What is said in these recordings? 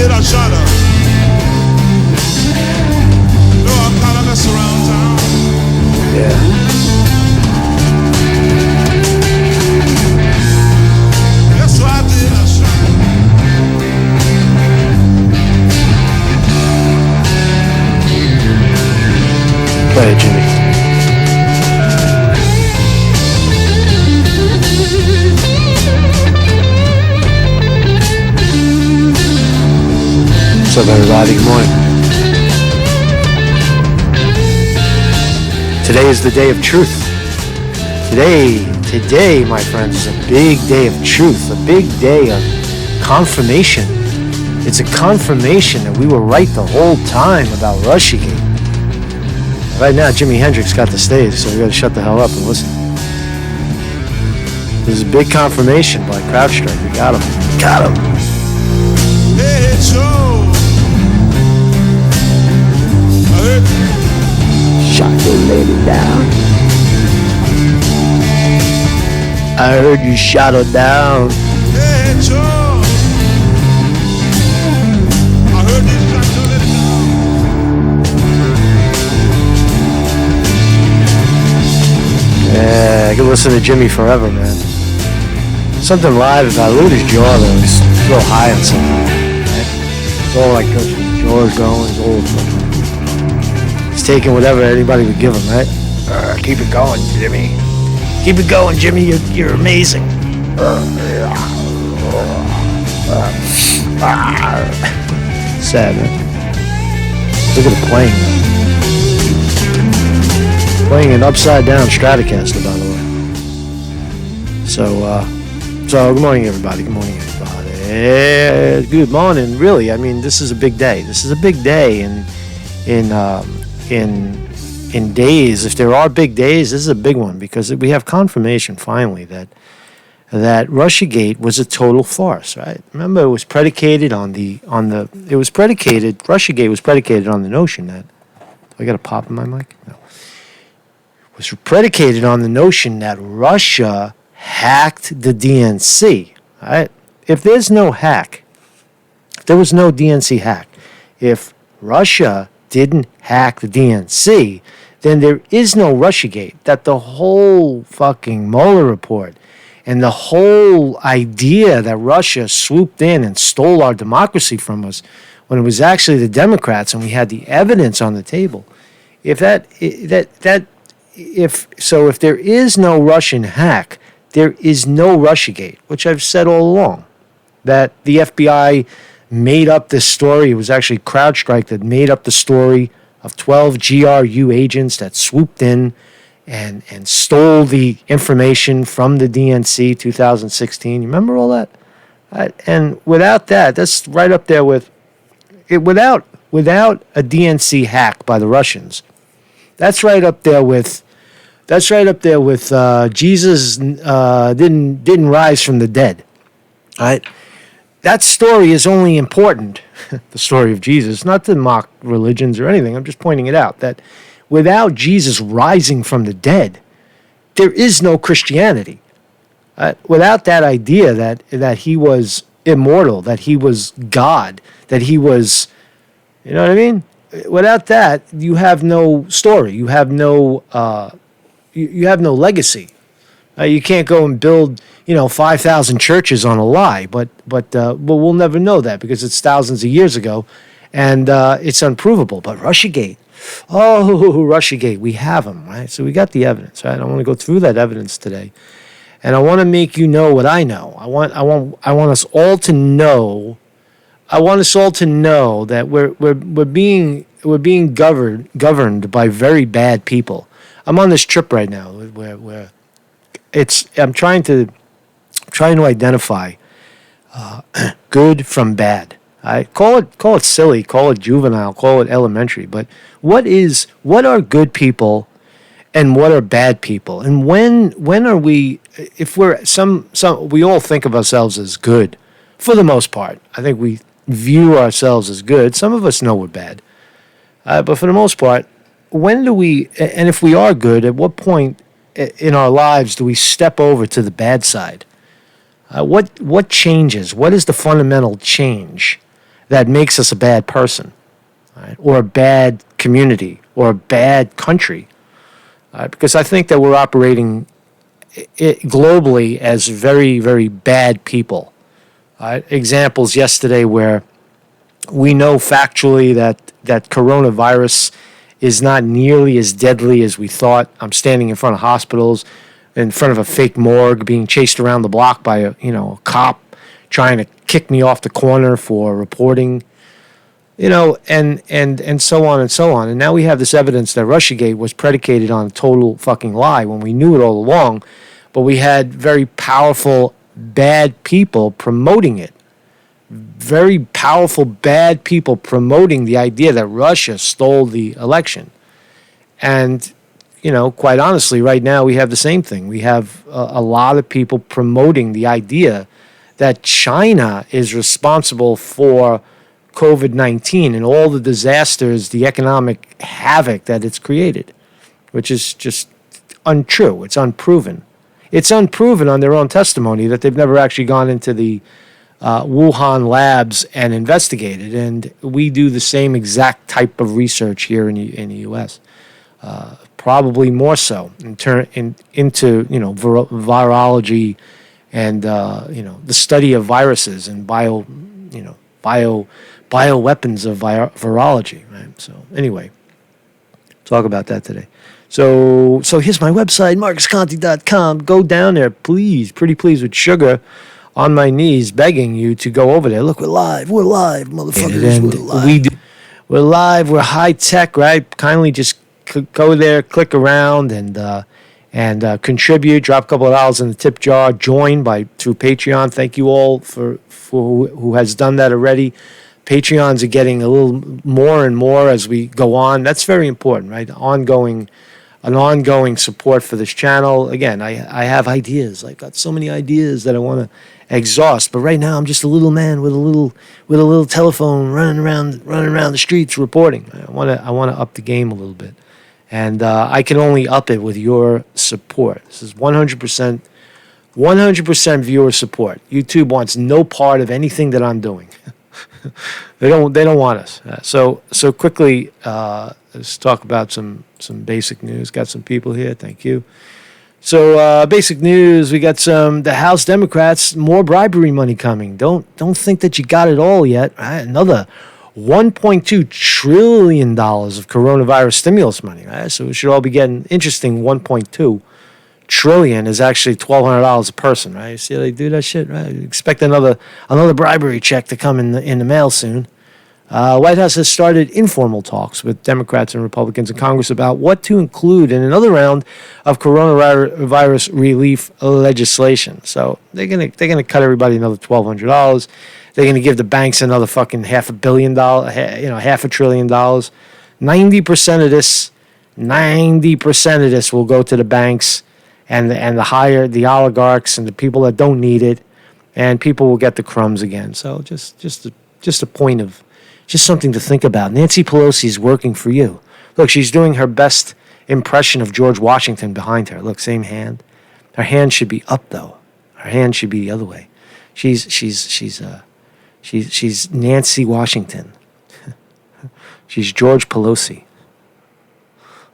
hit a shot up. No, I'm kind of mess around town. Yeah. Yes, so I did a shot. Play it, Jimmy. What's up, everybody? Good morning. Today is the day of truth. Today, my friends, is a big day of truth, a big day of confirmation. It's a confirmation that we were right the whole time about RussiaGate. Right now, Jimi Hendrix got the stage, so we gotta shut the hell up and listen. This is a big confirmation by CrowdStrike. We got him. Got him. Hey, Joe. Shot your lady down. I heard you shot her down. Hey, Joe. I heard you shot your lady down. Yeah, I could listen to Jimmy forever, man. Something live about Luda's jaw, though. He's a little high on something. Right? It's all like jaw's going, it's old. He's taking whatever anybody would give him, right? Keep it going, Jimmy. Keep it going, Jimmy. You're amazing. Sad, man. Look at the plane. Playing an upside down Stratocaster, by the way. So good morning, everybody. Good morning, everybody. Good morning. Really, I mean, this is a big day. This is a big day in days. If there are big days, this is a big one because we have confirmation finally that RussiaGate was a total farce. Right? Remember, it was predicated RussiaGate was predicated on the notion that. Do I got a pop in my mic? No. Was predicated on the notion that Russia hacked the DNC. Right? If there's no hack, if there was no DNC hack, if Russia didn't hack the DNC, then there is no RussiaGate. That the whole fucking Mueller report and the whole idea that Russia swooped in and stole our democracy from us when it was actually the Democrats and we had the evidence on the table. If there is no Russian hack, there is no RussiaGate, which I've said all along, that the FBI made up this story. It was actually CrowdStrike that made up the story of 12 GRU agents that swooped in and stole the information from the DNC 2016. You remember all that? And without that, that's right up there with it. Without a DNC hack by the Russians, that's right up there with Jesus didn't rise from the dead. Right? That story is only important, the story of Jesus, not to mock religions or anything. I'm just pointing it out that without Jesus rising from the dead, there is no Christianity. Without that idea that he was immortal, that he was God, that he was, you know what I mean? Without that, you have no story. You have no legacy. You can't go and build, 5,000 churches on a lie, but we'll never know that because it's thousands of years ago, and it's unprovable. But RussiaGate, RussiaGate, we have them, right? So we got the evidence, right? I want to go through that evidence today, and I want to make you know what I know. I want us all to know. I want us all to know that we're being governed by very bad people. I'm on this trip right now where I'm trying to identify good from bad. I call it silly, call it juvenile, call it elementary. But what are good people and what are bad people? And when are we? If we're we all think of ourselves as good, for the most part. I think we view ourselves as good. Some of us know we're bad, but for the most part, when do we? And if we are good, at what point in our lives do we step over to the bad side? What changes? What is the fundamental change that makes us a bad person, right? Or a bad community or a bad country. Because I think that we're operating globally as very, very bad people. Examples yesterday where we know factually that coronavirus is not nearly as deadly as we thought. I'm standing in front of hospitals, in front of a fake morgue, being chased around the block by a cop trying to kick me off the corner for reporting, and so on and so on. And now we have this evidence that RussiaGate was predicated on a total fucking lie when we knew it all along, but we had very powerful bad people promoting it. Very powerful bad people promoting the idea that Russia stole the election. And, quite honestly, right now we have the same thing. We have a lot of people promoting the idea that China is responsible for COVID-19 and all the disasters, the economic havoc that it's created, which is just untrue. It's unproven. It's unproven on their own testimony that they've never actually gone into the Wuhan labs and investigated. And we do the same exact type of research here in the U.S. Probably more so into virology and the study of viruses and bioweapons of virology. Right. So anyway, talk about that today. So here's my website, marcusconte.com. Go down there, please. Pretty please with sugar. On my knees, begging you to go over there. Look, we're live, motherfuckers. We're live. We're high tech, right? Kindly just go there, click around, and contribute. Drop a couple of dollars in the tip jar. Join through Patreon. Thank you all for who has done that already. Patreons are getting a little more and more as we go on. That's very important, right? An ongoing support for this channel. Again, I have ideas. I got so many ideas that I want to exhaust, but right now I'm just a little man with a little telephone running around the streets reporting. I want to up the game a little bit, and I can only up it with your support. This is 100% viewer support. YouTube wants no part of anything that I'm doing. They don't want us. So quickly, let's talk about some basic news. Got some people here. Thank you. So basic news. We got the House Democrats, more bribery money coming. Don't think that you got it all yet. Right? Another $1.2 trillion of coronavirus stimulus money. Right? So we should all be getting interesting. 1.2 trillion is actually $1,200 a person. Right? You see how they do that shit. Right? Expect another bribery check to come in the mail soon. White House has started informal talks with Democrats and Republicans in Congress about what to include in another round of coronavirus relief legislation. So they're gonna cut everybody another $1,200. They're gonna give the banks another fucking $500 million, $500 billion. 90% of this will go to the banks and the oligarchs and the people that don't need it, and people will get the crumbs again. So just a point of. Just something to think about. Nancy Pelosi is working for you. Look, she's doing her best impression of George Washington behind her. Look, same hand. Her hand should be up though. Her hand should be the other way. She's Nancy Washington. She's George Pelosi.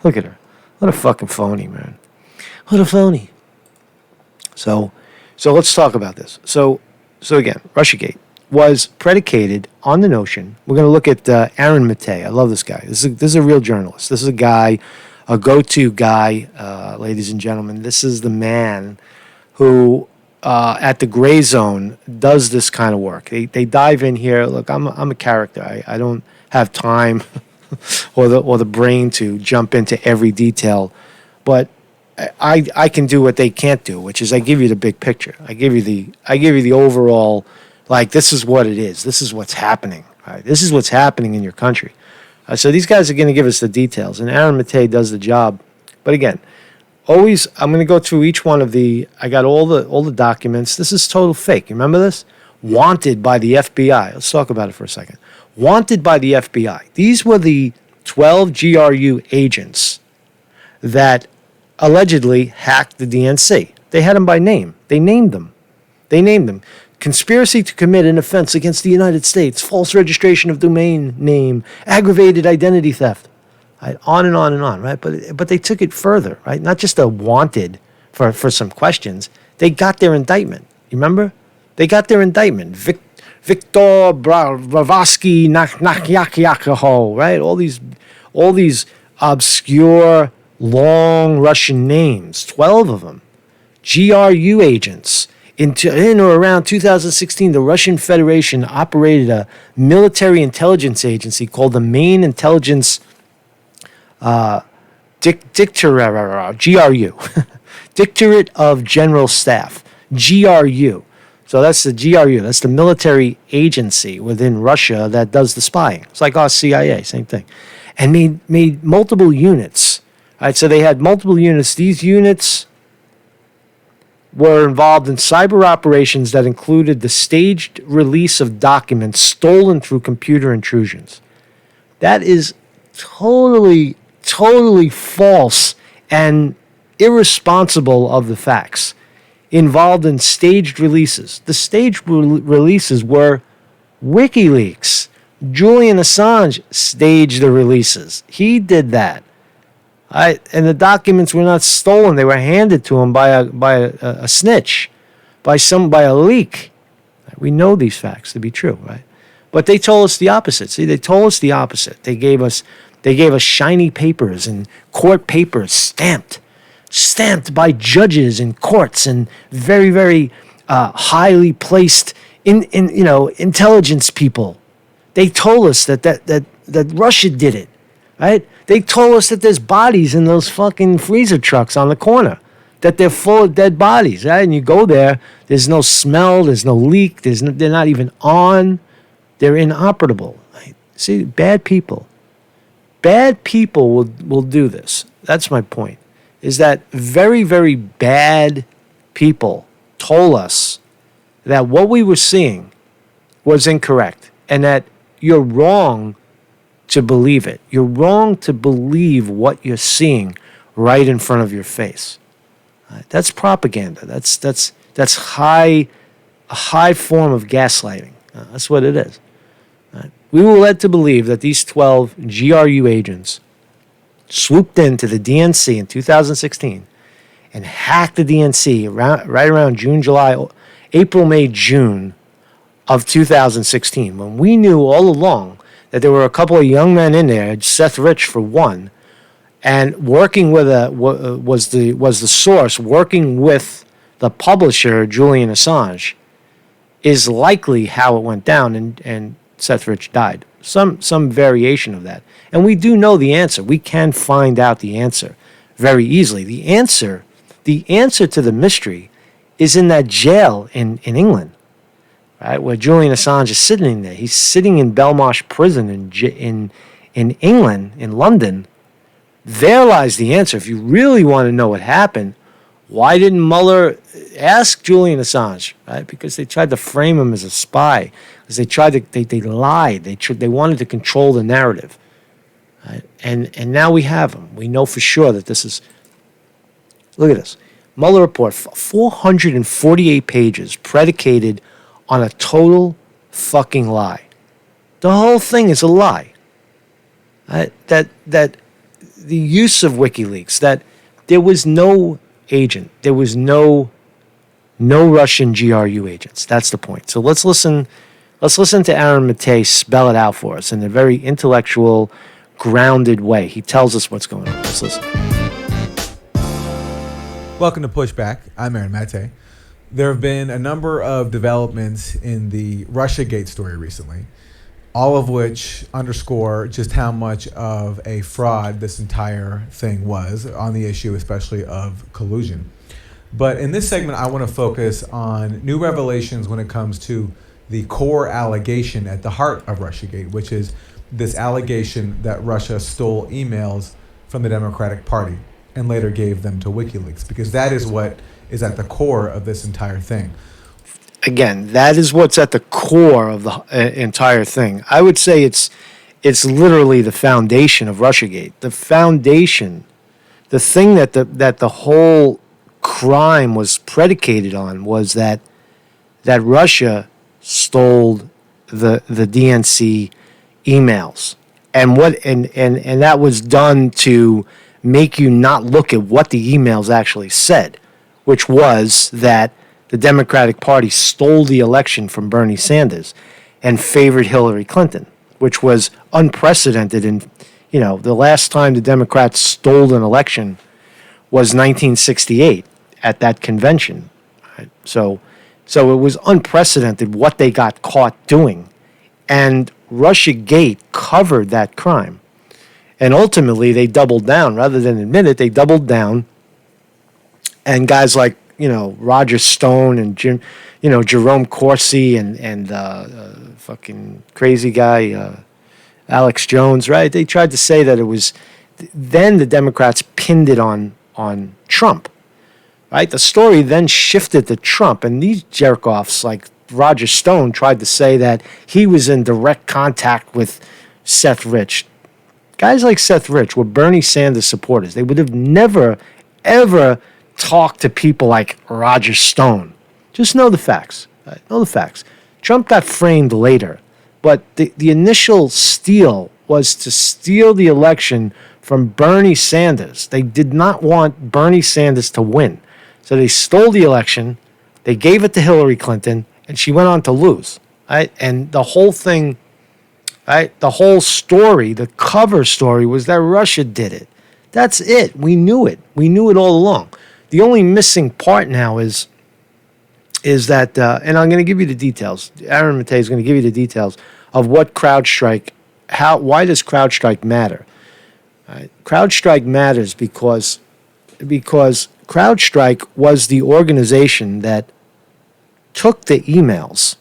Look at her. What a fucking phony, man. What a phony. So let's talk about this. So again, RussiaGate was predicated on the notion. We're going to look at Aaron Mattei. I love this guy. This is a real journalist. This is a guy, a go-to guy, ladies and gentlemen. This is the man who, at the Gray Zone, does this kind of work. They dive in here. Look, I'm a character. I don't have time or the brain to jump into every detail, but I can do what they can't do, which is I give you the big picture. I give you the overall. Like, this is what it is. This is what's happening. Right? This is what's happening in your country. So these guys are going to give us the details, and Aaron Mattei does the job. But again, always, I'm going to go through each one of I got all the documents. This is total fake. You remember this? Wanted by the FBI. Let's talk about it for a second. Wanted by the FBI. These were the 12 GRU agents that allegedly hacked the DNC. They had them by name. They named them. conspiracy to commit an offense against the United States, false registration of domain name, aggravated identity theft, right? On and on and on, right? But they took it further, right? Not just a wanted for some questions. They got their indictment. You remember? They got their indictment. Viktor Bravoski Nakyakyakaho, right? All these obscure, long Russian names, 12 of them. GRU agents. In or around 2016, the Russian Federation operated a military intelligence agency called the Main Intelligence Dictatorate, GRU, Dictatorate of General Staff, GRU. So that's the GRU. That's the military agency within Russia that does the spying. It's like our CIA, same thing, and made multiple units. All right, so they had multiple units. These units were involved in cyber operations that included the staged release of documents stolen through computer intrusions. That is totally false and irresponsible of the facts. Involved in staged releases. The staged releases were WikiLeaks. Julian Assange staged the releases. He did that. And the documents were not stolen. They were handed to him by a snitch, by a leak. We know these facts to be true, right? But they told us the opposite. See, they told us the opposite. They gave us shiny papers and court papers stamped by judges in courts and very, very highly placed intelligence people. They told us that Russia did it, right? They told us that there's bodies in those fucking freezer trucks on the corner, that they're full of dead bodies, right? And you go there, there's no smell, there's no leak, they're not even on, they're inoperable. Right? See, bad people will do this. That's my point, is that very, very bad people told us that what we were seeing was incorrect and that you're wrong to believe it. You're wrong to believe what you're seeing right in front of your face. That's propaganda. That's a high form of gaslighting. That's what it is. We were led to believe that these 12 GRU agents swooped into the DNC in 2016 and hacked the DNC right around June, July, April, May, June of 2016, when we knew all along that there were a couple of young men in there, Seth Rich for one, and working with was the source, working with the publisher Julian Assange, is likely how it went down, and Seth Rich died. Some variation of that, and we do know the answer. We can find out the answer very easily. The answer to the mystery is in that jail in England. Right, where Julian Assange is sitting there. He's sitting in Belmarsh prison in England, in London. There lies the answer. If you really want to know what happened, why didn't Mueller ask Julian Assange? Right, because they tried to frame him as a spy. Because they lied. They wanted to control the narrative. Right? And now we have him. We know for sure that this is. Look at this. Mueller report, 448 pages, predicated on a total fucking lie. The whole thing is a lie. That the use of WikiLeaks, that there was no agent, there was no Russian GRU agents. That's the point. So let's listen to Aaron Matei spell it out for us in a very intellectual, grounded way. He tells us what's going on. Let's listen. Welcome to Pushback. I'm Aaron Matei. There have been a number of developments in the RussiaGate story recently, all of which underscore just how much of a fraud this entire thing was on the issue, especially of collusion. But in this segment, I want to focus on new revelations when it comes to the core allegation at the heart of RussiaGate, which is this allegation that Russia stole emails from the Democratic Party and later gave them to WikiLeaks, because that is what is at the core of this entire thing. Again, that is what's at the core of the entire thing. I would say it's literally the foundation of RussiaGate. The foundation, the thing that the whole crime was predicated on was that that Russia stole the DNC emails, and that was done to make you not look at what the emails actually said, which was that the Democratic Party stole the election from Bernie Sanders and favored Hillary Clinton, which was unprecedented. In the last time the Democrats stole an election was 1968 at that convention. Right? So it was unprecedented what they got caught doing, and RussiaGate covered that crime. And ultimately, they doubled down. Rather than admit it, they doubled down. And guys like, Roger Stone and Jerome Corsi and fucking crazy guy, Alex Jones, right? They tried to say that it was, then the Democrats pinned it on Trump, right? The story then shifted to Trump. And these jerk-offs like Roger Stone tried to say that he was in direct contact with Seth Rich. Guys like Seth Rich were Bernie Sanders supporters. They would have never, ever talked to people like Roger Stone. Just know the facts. Right? Know the facts. Trump got framed later, but the initial steal was to steal the election from Bernie Sanders. They did not want Bernie Sanders to win. So they stole the election, they gave it to Hillary Clinton, and she went on to lose. Right? And the whole thing, right? The whole story, the cover story, was that Russia did it. That's it. We knew it. We knew it all along. The only missing part now is that, and I'm going to give you the details. Aaron Matei is going to give you the details of what CrowdStrike, why does CrowdStrike matter? Right? CrowdStrike matters because CrowdStrike was the organization that took the emails,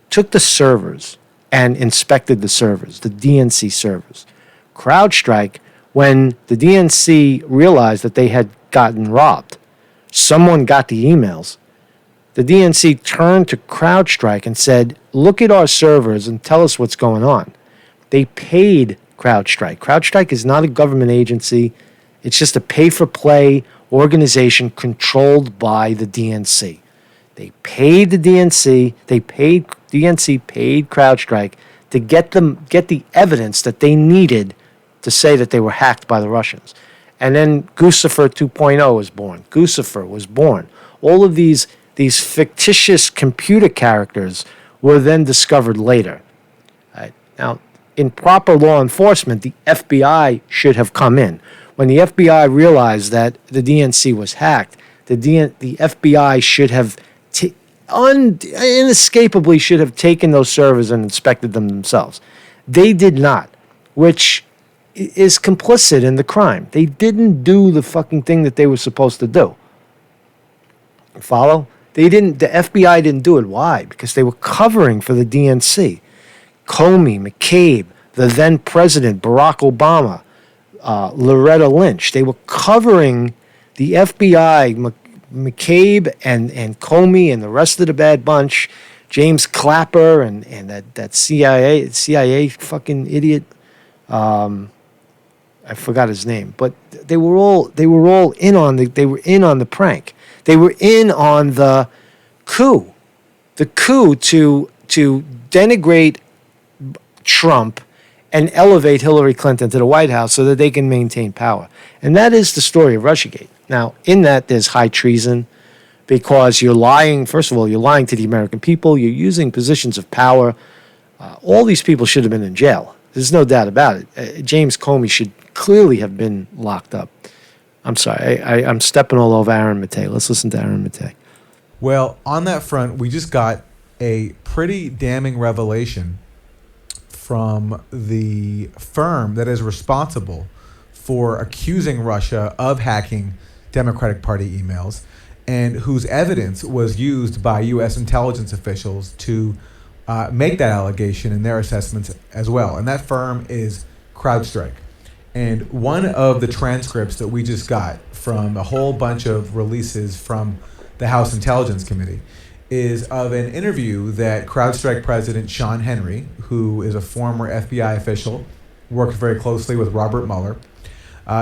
took the servers, and inspected the servers, the DNC servers. CrowdStrike, when the DNC realized that they had gotten robbed, someone got the emails, the DNC turned to CrowdStrike and said, look at our servers and tell us what's going on. They paid CrowdStrike. CrowdStrike is not a government agency. It's just a pay-for-play organization controlled by the DNC. They paid the DNC. DNC paid CrowdStrike to get the evidence that they needed to say that they were hacked by the Russians. And then Guccifer 2.0 was born. Guccifer was born. All of these fictitious computer characters were then discovered later. Right? Now, in proper law enforcement, the FBI should have come in. When the FBI realized that the DNC was hacked, the FBI should have inescapably should have taken those servers and inspected them themselves. They did not, which is complicit in the crime. They didn't do the fucking thing that they were supposed to do. Follow? The FBI didn't do it. Why? Because they were covering for the DNC. Comey, McCabe, the then president, Barack Obama, Loretta Lynch. They were covering the FBI, McCabe and Comey and the rest of the bad bunch, James Clapper and that CIA fucking idiot. I forgot his name, but they were all in on the prank. They were in on the coup to denigrate Trump and elevate Hillary Clinton to the White House so that they can maintain power. And that is the story of RussiaGate. Now, in that, there's high treason because you're lying. First of all, you're lying to the American people. You're using positions of power. All these people should have been in jail. There's no doubt about it. James Comey should clearly have been locked up. I'm sorry. I'm stepping all over Aaron Matei. Let's listen to Aaron Matei. Well, on that front, we just got a pretty damning revelation from the firm that is responsible for accusing Russia of hacking Democratic Party emails and whose evidence was used by U.S. intelligence officials to make that allegation in their assessments as well. And that firm is CrowdStrike. And one of the transcripts that we just got from a whole bunch of releases from the House Intelligence Committee is of an interview that CrowdStrike President Sean Henry, who is a former FBI official, worked very closely with Robert Mueller.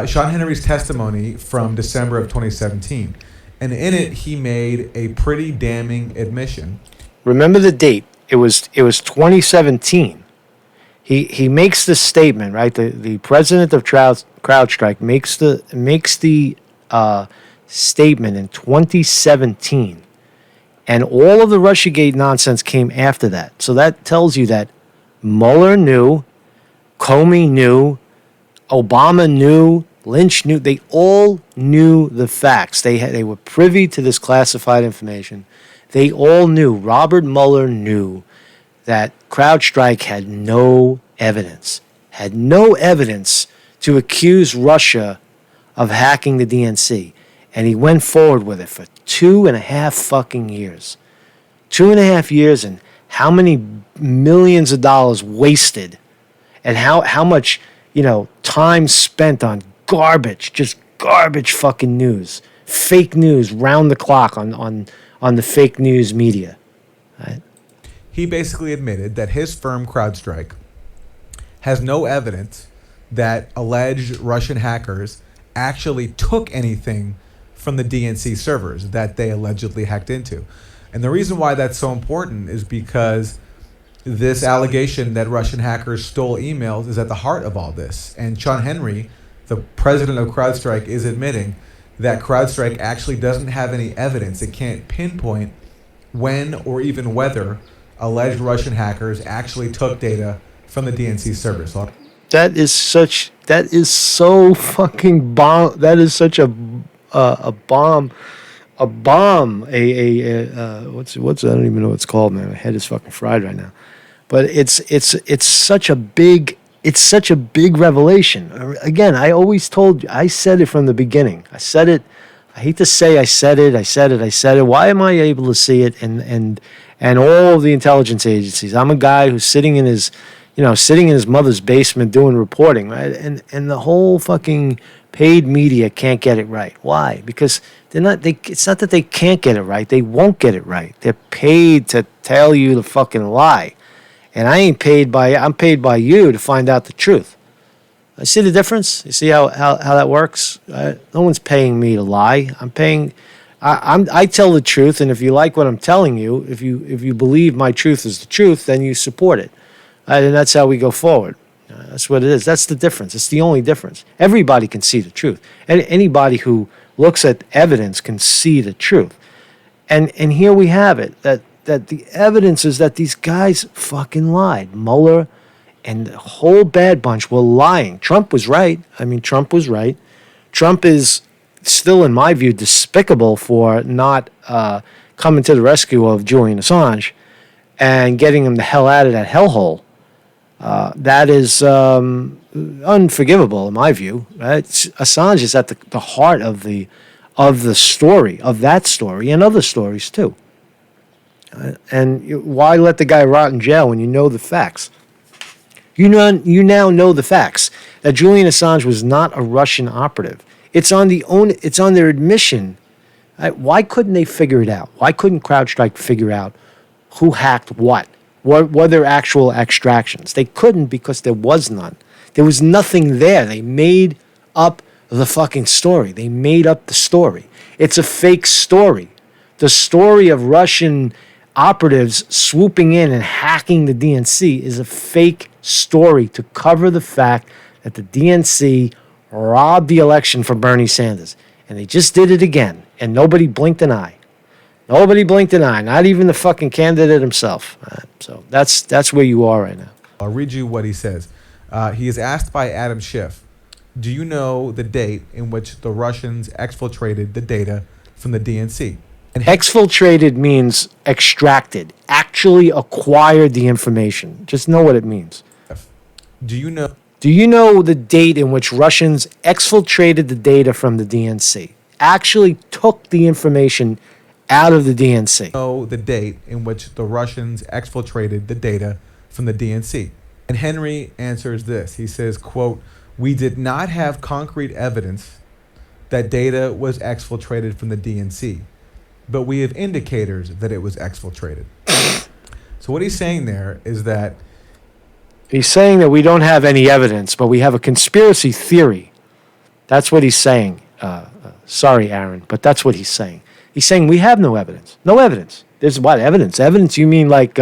Sean Henry's testimony from December of 2017. And in it, he made a pretty damning admission. Remember the date. It was 2017. He makes this statement, right? The president of CrowdStrike makes the statement in 2017, and all of the RussiaGate nonsense came after that. So that tells you that Mueller knew, Comey knew, Obama knew, Lynch knew. They all knew the facts. They were privy to this classified information. They all knew. Robert Mueller knew that CrowdStrike had no evidence to accuse Russia of hacking the DNC. And he went forward with it for 2.5 fucking years. 2.5 years, and how many millions of dollars wasted, and how much, time spent on just garbage fucking news. Fake news round the clock on the fake news media. Right? He basically admitted that his firm, CrowdStrike, has no evidence that alleged Russian hackers actually took anything from the DNC servers that they allegedly hacked into. And the reason why that's so important is because this allegation that Russian hackers stole emails is at the heart of all this. And Sean Henry, the president of CrowdStrike, is admitting that CrowdStrike actually doesn't have any evidence. It can't pinpoint when or even whether alleged Russian hackers actually took data from the DNC servers. That is so fucking bomb. That is such a bomb. What's I don't even know what it's called, man. My head is fucking fried right now. But it's such a big revelation. Again, I always told you, I said it from the beginning. I said it. I hate to say I said it. Why am I able to see it? And all of the intelligence agencies. I'm a guy who's sitting in his mother's basement doing reporting, right? And the whole fucking paid media can't get it right. Why? Because it's not that they can't get it right. They won't get it right. They're paid to tell you the fucking lie. And I'm paid by you to find out the truth. I see the difference. You see how that works? No one's paying me to lie. I tell the truth, and if you like what I'm telling you, if you believe my truth is the truth, then you support it. And that's how we go forward. That's what it is. That's the difference. It's the only difference. Everybody can see the truth. And anybody who looks at evidence can see the truth. And here we have it, that the evidence is that these guys fucking lied. Mueller and the whole bad bunch were lying. Trump was right. Trump was right. Trump is still, in my view, despicable for not coming to the rescue of Julian Assange and getting him the hell out of that hellhole. That is unforgivable in my view. Right? Assange is at the heart of the story, of that story, and other stories too. And why let the guy rot in jail when you know the facts? You now know the facts that Julian Assange was not a Russian operative. It's on their admission. Right? Why couldn't they figure it out? Why couldn't CrowdStrike figure out who hacked what? What were their actual extractions? They couldn't because there was none. There was nothing there. They made up the fucking story. They made up the story. It's a fake story. The story of Russian operatives swooping in and hacking the DNC is a fake story to cover the fact that the DNC robbed the election from Bernie Sanders. And they just did it again. And nobody blinked an eye. Nobody blinked an eye, not even the fucking candidate himself. So that's where you are right now. I'll read you what he says. He is asked by Adam Schiff, do you know the date in which the Russians exfiltrated the data from the DNC? And exfiltrated means extracted, actually acquired the information. Just know what it means. Do you know the date in which Russians exfiltrated the data from the DNC? Actually took the information out of the DNC. Know the date in which the Russians exfiltrated the data from the DNC? And Henry answers this. He says, quote, we did not have concrete evidence that data was exfiltrated from the DNC, but we have indicators that it was exfiltrated. So what he's saying there is that he's saying that we don't have any evidence, but we have a conspiracy theory. That's what he's saying. Sorry, Aaron, but that's what he's saying. He's saying we have no evidence. No evidence. There's what evidence? Evidence? You mean like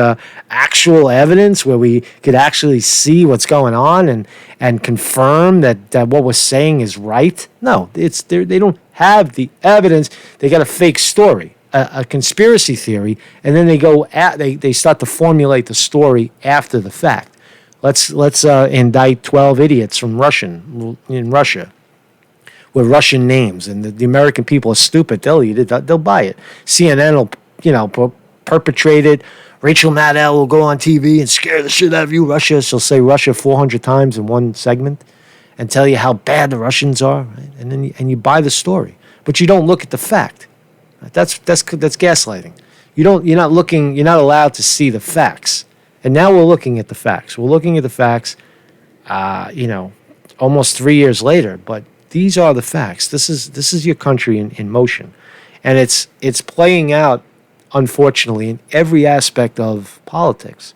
actual evidence where we could actually see what's going on and confirm that what we're saying is right? No, they don't have the evidence. They got a fake story, a conspiracy theory, and then they start to formulate the story after the fact. Let's indict 12 idiots from in Russia with Russian names, and the American people are stupid. They'll eat it. They'll buy it. CNN will, perpetrate it. Rachel Maddow will go on TV and scare the shit out of you, Russia. She'll say Russia 400 times in one segment, and tell you how bad the Russians are, right? And then you buy the story, but you don't look at the fact. Right? That's gaslighting. You're not allowed to see the facts. And now we're looking at the facts. We're looking at the facts. Almost 3 years later, but these are the facts. This is your country in motion, and it's playing out, unfortunately, in every aspect of politics,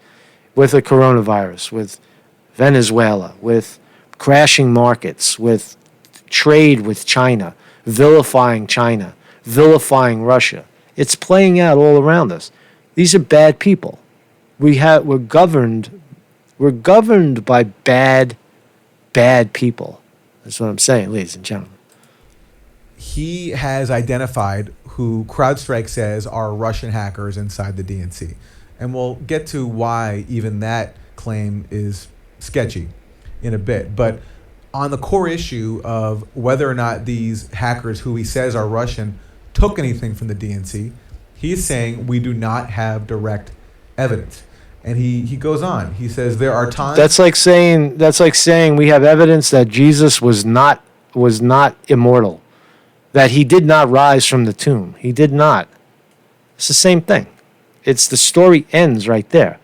with the coronavirus, with Venezuela, with crashing markets, with trade with China, vilifying Russia. It's playing out all around us. These are bad people. We're governed by bad people. That's what I'm saying, ladies and gentlemen. He has identified who CrowdStrike says are Russian hackers inside the DNC. And we'll get to why even that claim is sketchy in a bit. But on the core issue of whether or not these hackers who he says are Russian took anything from the DNC, he's saying we do not have direct evidence. And he goes on. He says there are times. That's like saying we have evidence that Jesus was not immortal, that he did not rise from the tomb. He did not. It's the same thing. The story ends right there.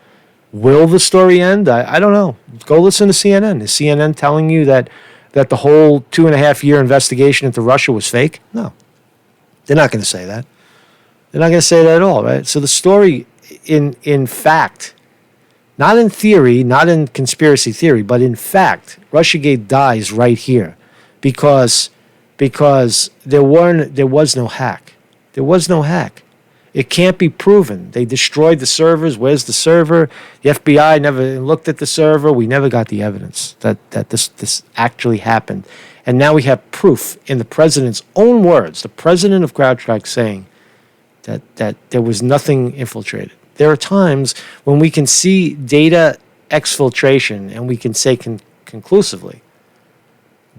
Will the story end? I don't know. Go listen to CNN. Is CNN telling you that the whole 2.5-year investigation into Russia was fake? No. They're not going to say that. They're not going to say that at all, right? So the story, in fact, not in theory, not in conspiracy theory, but in fact, RussiaGate dies right here because there was no hack. There was no hack. It can't be proven. They destroyed the servers. Where's the server? The FBI never looked at the server. We never got the evidence that this actually happened. And now we have proof in the president's own words, the president of CrowdStrike saying that there was nothing infiltrated. There are times when we can see data exfiltration and we can say conclusively.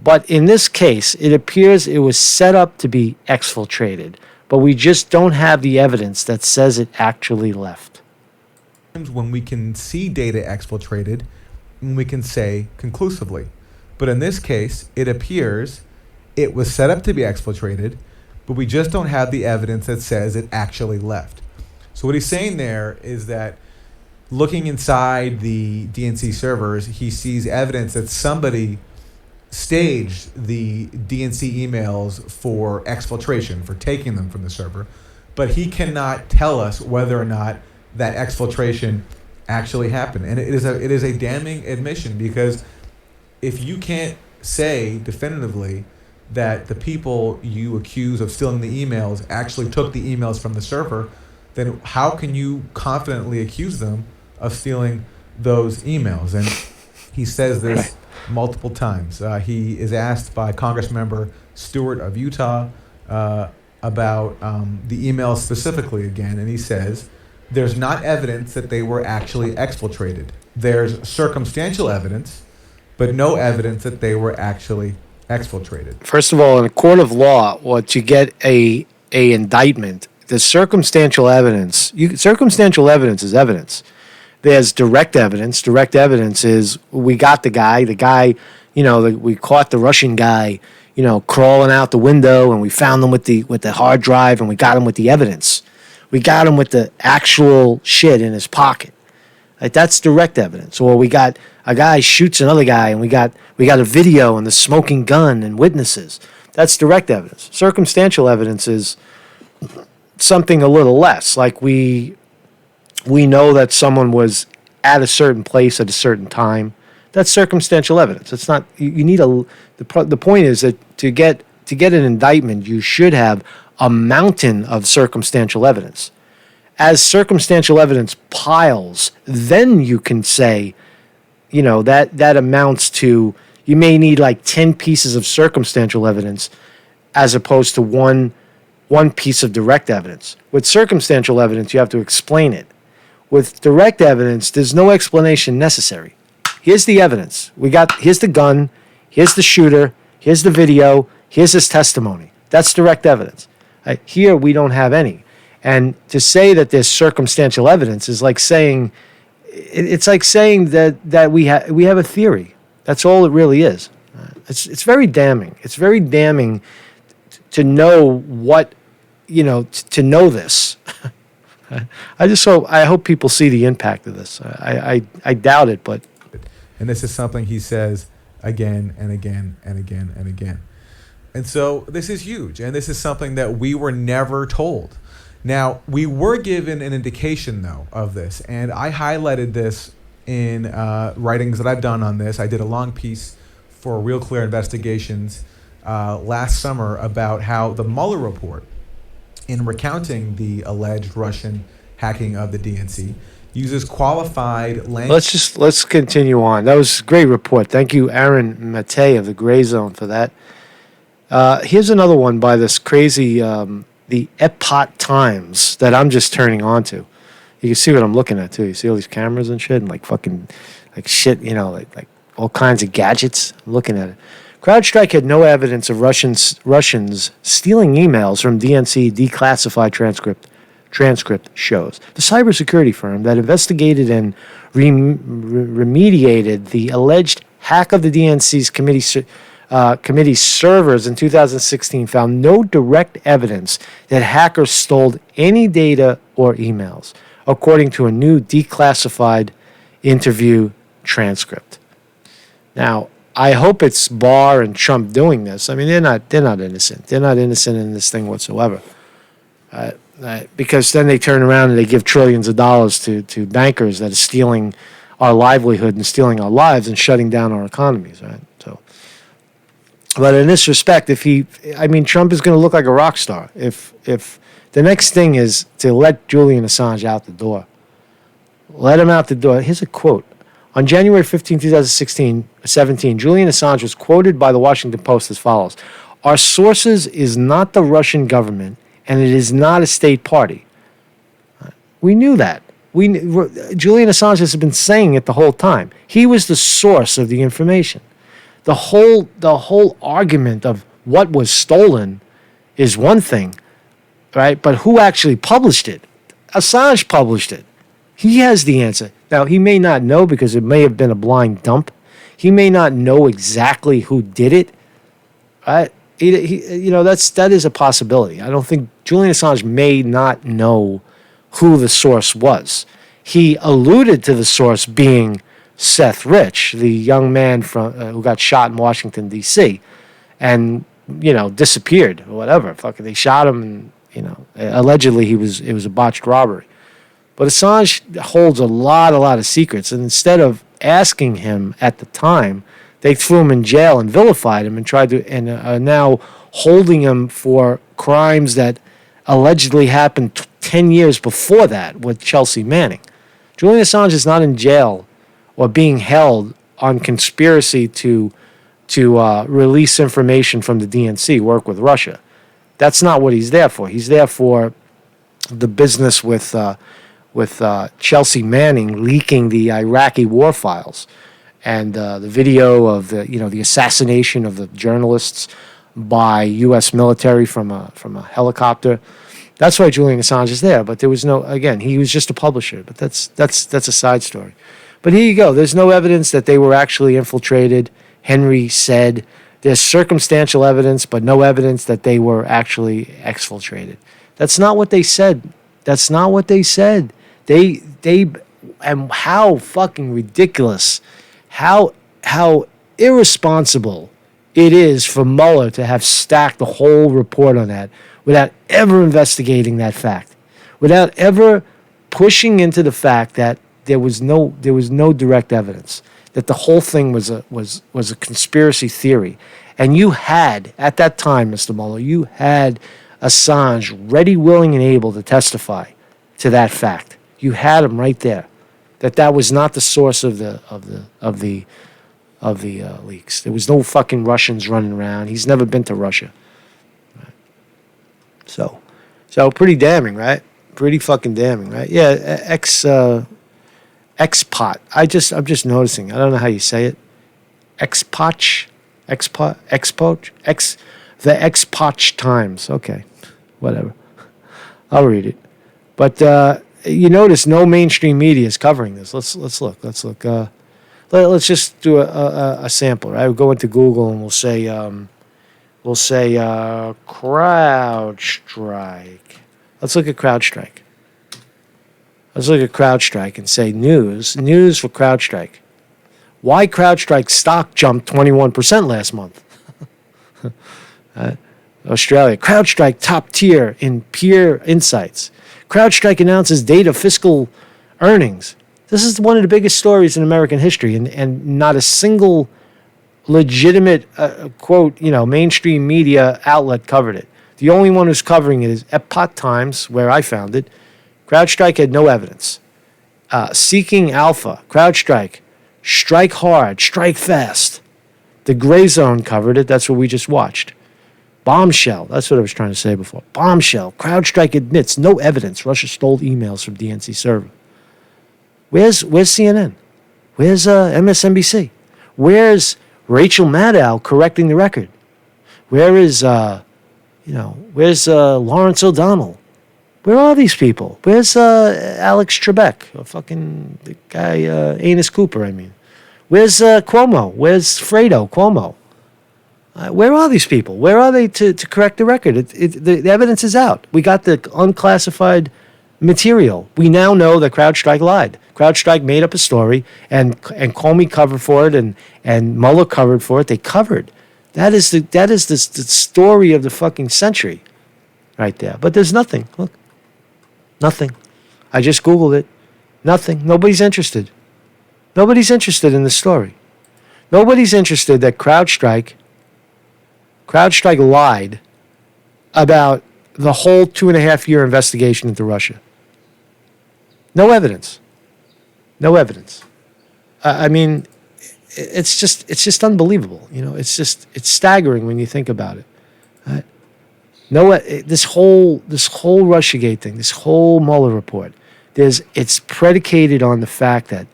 But in this case, it appears it was set up to be exfiltrated, but we just don't have the evidence that says it actually left. When we can see data exfiltrated, and we can say conclusively. But in this case, it appears it was set up to be exfiltrated, but we just don't have the evidence that says it actually left. So what he's saying there is that looking inside the DNC servers, he sees evidence that somebody staged the DNC emails for exfiltration, for taking them from the server, but he cannot tell us whether or not that exfiltration actually happened. And it is a damning admission, because if you can't say definitively that the people you accuse of stealing the emails actually took the emails from the server, then how can you confidently accuse them of stealing those emails? And he says this multiple times. He is asked by Congressmember Stewart of Utah about the emails specifically again, and he says, there's not evidence that they were actually exfiltrated. There's circumstantial evidence, but no evidence that they were actually exfiltrated. First of all, in a court of law, or to get a indictment, the circumstantial evidence is evidence. There's direct evidence. Direct evidence is we got the guy, we caught the Russian guy, crawling out the window, and we found him with the hard drive, and we got him with the evidence. We got him with the actual shit in his pocket. Like, that's direct evidence. Or we got a guy shoots another guy, and we got a video and the smoking gun and witnesses. That's direct evidence. Circumstantial evidence is something a little less. Like we know that someone was at a certain place at a certain time. That's circumstantial evidence. It's not. You need the point is that to get an indictment, you should have a mountain of circumstantial evidence. As circumstantial evidence piles, then you can say, that amounts to, you may need like 10 pieces of circumstantial evidence as opposed to one piece of direct evidence. With circumstantial evidence, you have to explain it. With direct evidence, there's no explanation necessary. Here's the evidence. Here's the gun, here's the shooter, here's the video, here's his testimony. That's direct evidence. Here, we don't have any. And to say that there's circumstantial evidence is like saying, it's like saying that we have a theory. That's all it really is. It's very damning. It's very damning to know what, to know this. I hope people see the impact of this. I doubt it, but. And this is something he says again and again and again and again. And so this is huge. And this is something that we were never told. Now, we were given an indication, though, of this. And I highlighted this in writings that I've done on this. I did a long piece for Real Clear Investigations last summer about how the Mueller report, in recounting the alleged Russian hacking of the DNC, uses qualified language. Let's continue on. That was a great report. Thank you, Aaron Matei of the Gray Zone, for that. Here's another one by this crazy, the Epoch Times, that I'm just turning on to. You can see what I'm looking at, too. You see all these cameras and shit, and like fucking, like shit, like all kinds of gadgets. I'm looking at it. CrowdStrike had no evidence of Russians stealing emails from DNC declassified transcript shows. The cybersecurity firm that investigated and remediated the alleged hack of the DNC's committee servers in 2016 found no direct evidence that hackers stole any data or emails, according to a new declassified interview transcript. Now, I hope it's Barr and Trump doing this. I mean, they're not innocent. They're not innocent in this thing whatsoever. Because then they turn around and they give trillions of dollars to bankers that are stealing our livelihood and stealing our lives and shutting down our economies, right? So, but in this respect, Trump is going to look like a rock star if the next thing is to let Julian Assange out the door. Let him out the door. Here's a quote. On January 15, 2017, Julian Assange was quoted by the Washington Post as follows: "Our sources is not the Russian government, and it is not a state party." We knew that. Julian Assange has been saying it the whole time. He was the source of the information. The whole argument of what was stolen is one thing, right? But who actually published it? Assange published it. He has the answer. Now, he may not know because it may have been a blind dump. He may not know exactly who did it. Right? That is a possibility. I don't think Julian Assange may not know who the source was. He alluded to the source being Seth Rich, the young man who got shot in Washington, D.C., and, disappeared or whatever. Fucking, they shot him and, allegedly it was a botched robbery. But Assange holds a lot of secrets, and instead of asking him at the time, they threw him in jail and vilified him and are now holding him for crimes that allegedly happened 10 years before that with Chelsea Manning. Julian Assange is not in jail or being held on conspiracy to release information from the DNC, work with Russia. That's not what he's there for. He's there for the business with Chelsea Manning leaking the Iraqi war files and the video of the assassination of the journalists by U.S. military from a helicopter. That's why Julian Assange is there. But there was he was just a publisher. But that's a side story. But here you go. There's no evidence that they were actually infiltrated. Henry said there's circumstantial evidence, but no evidence that they were actually exfiltrated. That's not what they said. That's not what they said. They and how fucking ridiculous, how irresponsible it is for Mueller to have stacked the whole report on that without ever investigating that fact, without ever pushing into the fact that there was no direct evidence, that the whole thing was a conspiracy theory. And you had, at that time, Mr. Mueller, you had Assange ready, willing, and able to testify to that fact. You had him right there. That was not the source of the leaks. There was no fucking Russians running around. He's never been to Russia. So pretty damning, right? Pretty fucking damning, right? Yeah, expat. I'm just noticing. I don't know how you say it. Expoch, the Expoch Times. Okay, whatever. I'll read it. But you notice no mainstream media is covering this. Let's look. Let's just do a sample. Right, we'll go into Google and we'll say CrowdStrike. Let's look at CrowdStrike. Let's look at CrowdStrike and say news for CrowdStrike. Why CrowdStrike stock jumped 21% last month? Australia. CrowdStrike top tier in peer insights. CrowdStrike announces date of fiscal earnings. This is one of the biggest stories in American history, and not a single legitimate quote, mainstream media outlet covered it. The only one who's covering it is Epoch Times, where I found it. CrowdStrike had no evidence. Seeking Alpha, CrowdStrike, strike hard, strike fast. The Gray Zone covered it. That's what we just watched. Bombshell, that's what I was trying to say before. Bombshell, CrowdStrike admits no evidence Russia stole emails from DNC server. Where's CNN? Where's MSNBC? Where's Rachel Maddow correcting the record? Where is, where's Lawrence O'Donnell? Where are these people? Where's Alex Trebek? Fucking the guy, Anus Cooper, I mean. Where's Cuomo? Where's Fredo Cuomo? Where are these people? Where are they to correct the record? The evidence is out. We got the unclassified material. We now know that CrowdStrike lied. CrowdStrike made up a story, and Comey covered for it, and Mueller covered for it. They covered. That is the story of the fucking century, right there. But there's nothing. Look, nothing. I just Googled it. Nothing. Nobody's interested. Nobody's interested in the story. Nobody's interested that CrowdStrike lied about the whole 2.5-year investigation into Russia. No evidence. No evidence. I mean, it's just unbelievable. It's staggering when you think about it. This whole RussiaGate thing, this whole Mueller report, it's predicated on the fact that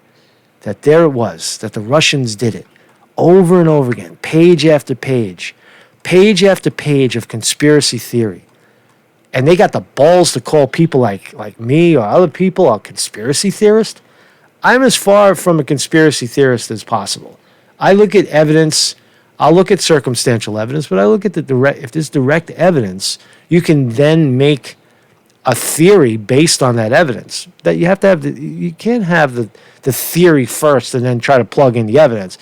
there it was, that the Russians did it over and over again, page after page after page of conspiracy theory. And they got the balls to call people like me or other people a conspiracy theorist. I'm as far from a conspiracy theorist as possible. I look at evidence. I'll look at circumstantial evidence, but I look at if there's direct evidence, you can then make a theory based on that evidence. That you have to have you can't have the theory first and then try to plug in the evidence.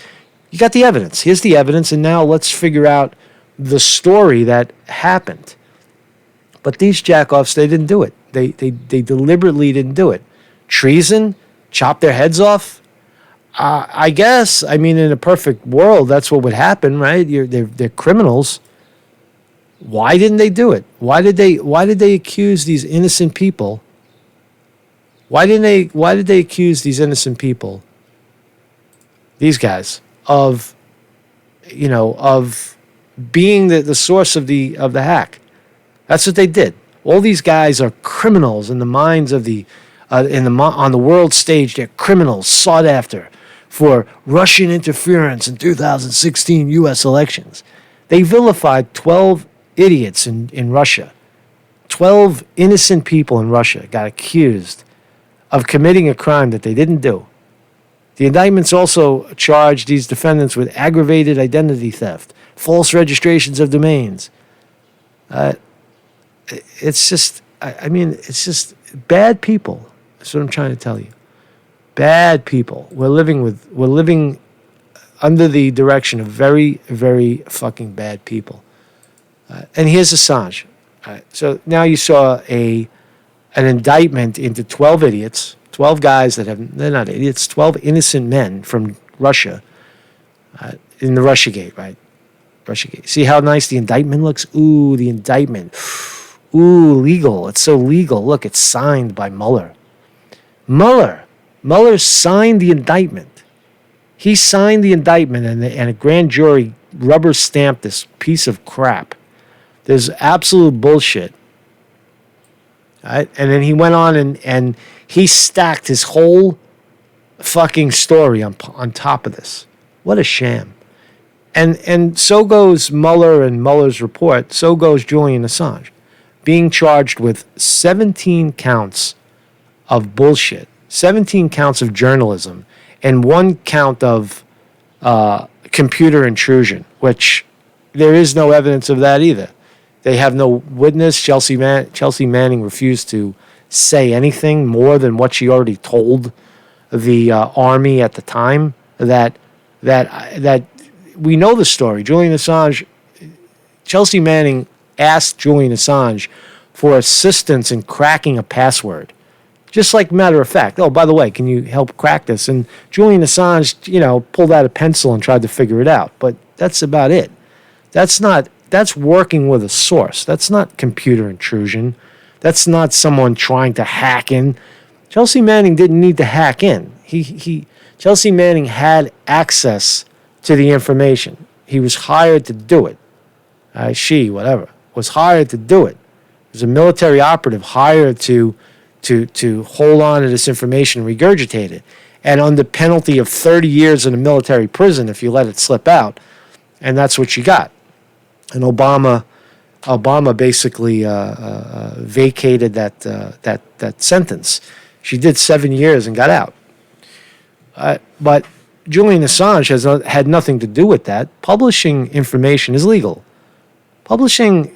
You got the evidence. Here's the evidence, and now let's figure out the story that happened. But these jackoffs, they didn't do it. They deliberately didn't do it. Treason, chop their heads off. I guess. I mean, in a perfect world, that's what would happen, right? They're criminals. Why didn't they do it? Why did they accuse these innocent people? Why did they accuse these innocent people? These guys of being the source of the hack. That's what they did. All these guys are criminals in the minds of on the world stage. They're criminals sought after for Russian interference in 2016 U.S. elections. They vilified 12 idiots in Russia. 12 innocent people in Russia got accused of committing a crime that they didn't do. The indictments also charged these defendants with aggravated identity theft, false registrations of domains. It's just bad people. That's what I'm trying to tell you. Bad people. We're living under the direction of very, very fucking bad people. And here's Assange. So now you saw an indictment into 12 idiots, 12 guys they're not idiots, 12 innocent men from Russia in the RussiaGate, right? RussiaGate. See how nice the indictment looks? Ooh, the indictment. Ooh, legal. It's so legal. Look, it's signed by Mueller. Mueller signed the indictment. He signed the indictment, and a grand jury rubber stamped this piece of crap. There's absolute bullshit. Right? And then he went on and he stacked his whole fucking story on top of this. What a sham. And so goes Mueller and Mueller's report. So goes Julian Assange, being charged with 17 counts of bullshit, 17 counts of journalism, and 1 count of computer intrusion, which there is no evidence of that either. They have no witness. Chelsea Manning refused to say anything more than what she already told the Army at the time. That we know the story. Julian Assange, Chelsea Manning asked Julian Assange for assistance in cracking a password. Just like matter of fact, oh, by the way, can you help crack this? And Julian Assange, pulled out a pencil and tried to figure it out. But that's about it. That's working with a source. That's not computer intrusion. That's not someone trying to hack in. Chelsea Manning didn't need to hack in. Chelsea Manning had access to the information. He was hired to do it. Whatever, was hired to do it. It was a military operative hired to hold on to this information and regurgitate it. And under penalty of 30 years in a military prison if you let it slip out. And that's what she got. And Obama basically vacated that sentence. She did 7 years and got out. But Julian Assange had nothing to do with that. Publishing information is legal. Publishing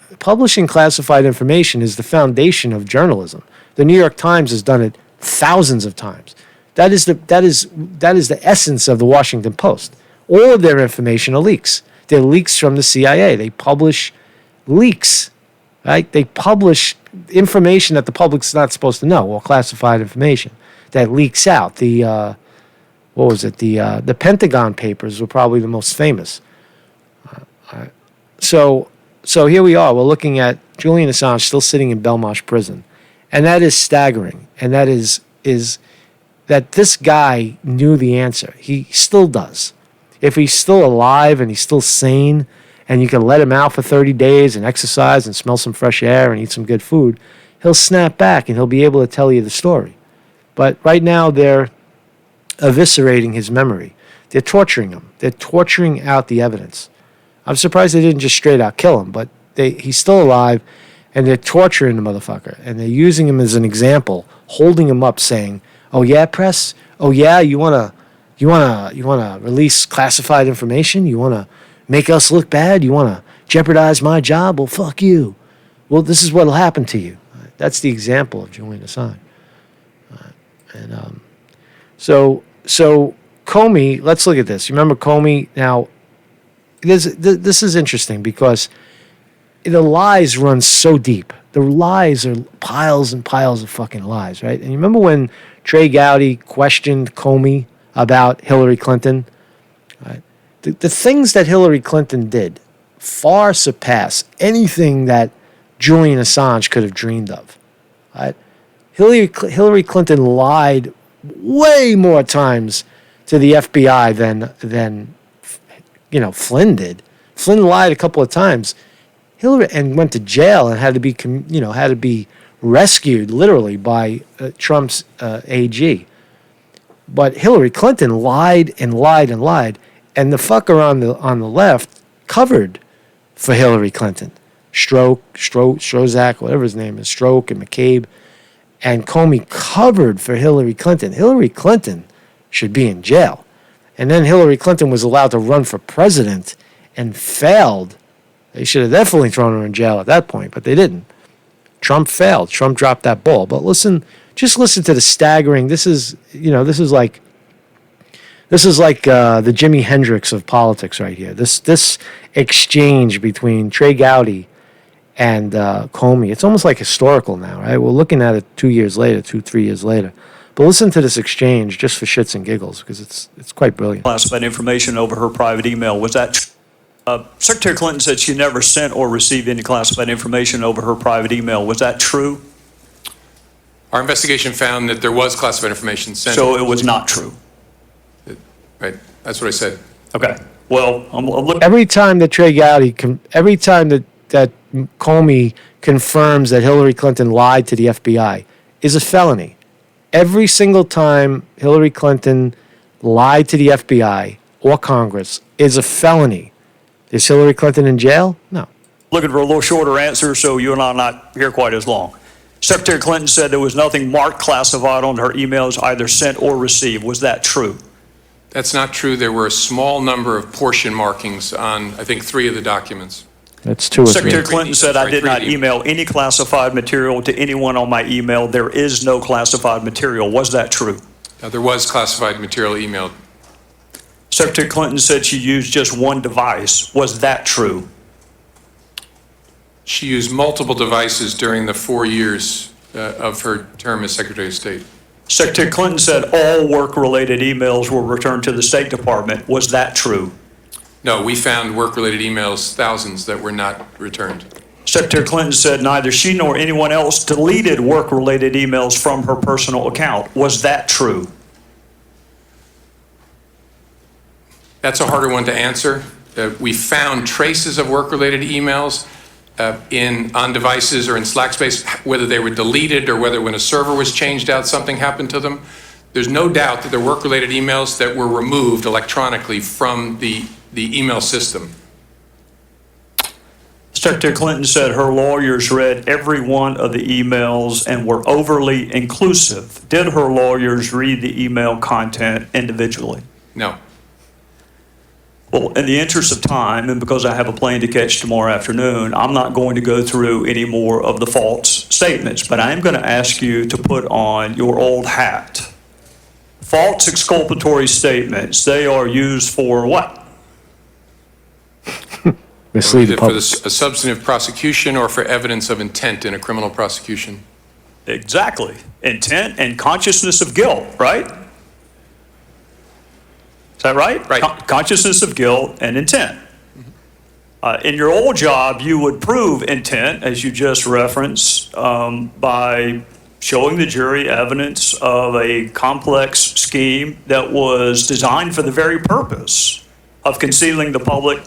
classified information is the foundation of journalism. The New York Times has done it thousands of times. That is the essence of the Washington Post. All of their information are leaks. They're leaks from the CIA. They publish leaks, right? They publish information that the public's not supposed to know, or classified information that leaks out. The Pentagon Papers were probably the most famous. So here we are. We're looking at Julian Assange still sitting in Belmarsh prison, and that is staggering. And that is that this guy knew the answer. He still does. If he's still alive and he's still sane, and you can let him out for 30 days and exercise and smell some fresh air and eat some good food, he'll snap back and he'll be able to tell you the story. But right now they're eviscerating his memory. They're torturing him. They're torturing out the evidence. I'm surprised they didn't just straight out kill him, but he's still alive, and they're torturing the motherfucker. And they're using him as an example, holding him up saying, oh yeah, press? Oh yeah, you wanna release classified information? You wanna make us look bad? You wanna jeopardize my job? Well, fuck you. Well, this is what'll happen to you. That's the example of Julian Assange. So Comey, let's look at this. You remember Comey? Now, this is interesting because the lies run so deep. The lies are piles and piles of fucking lies, right? And you remember when Trey Gowdy questioned Comey about Hillary Clinton? Right? The things that Hillary Clinton did far surpass anything that Julian Assange could have dreamed of. Right? Hillary Clinton lied way more times to the FBI than Flynn did. Flynn lied a couple of times. Hillary and went to jail and had to be rescued literally by Trump's AG. But Hillary Clinton lied and lied and lied, and the fucker on the left covered for Hillary Clinton. Strozak, whatever his name is, Stroke and McCabe, and Comey covered for Hillary Clinton. Hillary Clinton should be in jail. And then Hillary Clinton was allowed to run for president and failed. They should have definitely thrown her in jail at that point, but they didn't. Trump failed. Trump dropped that ball. But just listen to the staggering. This is like the Jimi Hendrix of politics right here. This exchange between Trey Gowdy and Comey. It's almost like historical now, right? We're looking at it 3 years later. But listen to this exchange just for shits and giggles because it's quite brilliant. Classified information over her private email. Was that Secretary Clinton said she never sent or received any classified information over her private email. Was that true? Our investigation found that there was classified information sent. So it was not true. Right, that's what I said. Okay. Well, I'm looking. Every time that every time that Comey confirms that Hillary Clinton lied to the FBI is a felony. Every single time Hillary Clinton lied to the FBI or Congress is a felony. Is Hillary Clinton in jail? No. Looking for a little shorter answer, so you and I are not here quite as long. Secretary Clinton said there was nothing marked classified on her emails, either sent or received. Was that true? That's not true. There were a small number of portion markings on, I think, 3 of the documents. That's 2 or 3. Secretary Clinton said, I did not 3 email any classified material to anyone on my email. There is no classified material. Was that true? There was classified material emailed. Secretary Clinton said she used just one device. Was that true? She used multiple devices during the 4 years of her term as Secretary of State. Secretary Clinton said all work-related emails were returned to the State Department. Was that true? No, we found work-related emails, thousands, that were not returned. Secretary Clinton said neither she nor anyone else deleted work-related emails from her personal account. Was that true? That's a harder one to answer. We found traces of work-related emails on devices or in Slack space, whether they were deleted or whether when a server was changed out, something happened to them. There's no doubt that there were work-related emails that were removed electronically from the email system. Secretary Clinton said her lawyers read every one of the emails and were overly inclusive. Did her lawyers read the email content individually? No. Well, in the interest of time, and because I have a plane to catch tomorrow afternoon, I'm not going to go through any more of the false statements, but I am going to ask you to put on your old hat. False exculpatory statements, they are used for what? Mislead the Either for public. a substantive prosecution or for evidence of intent in a criminal prosecution. Exactly. Intent and consciousness of guilt, right? Is that right? Right. Consciousness of guilt and intent. In your old job, you would prove intent, as you just referenced, by showing the jury evidence of a complex scheme that was designed for the very purpose of concealing the public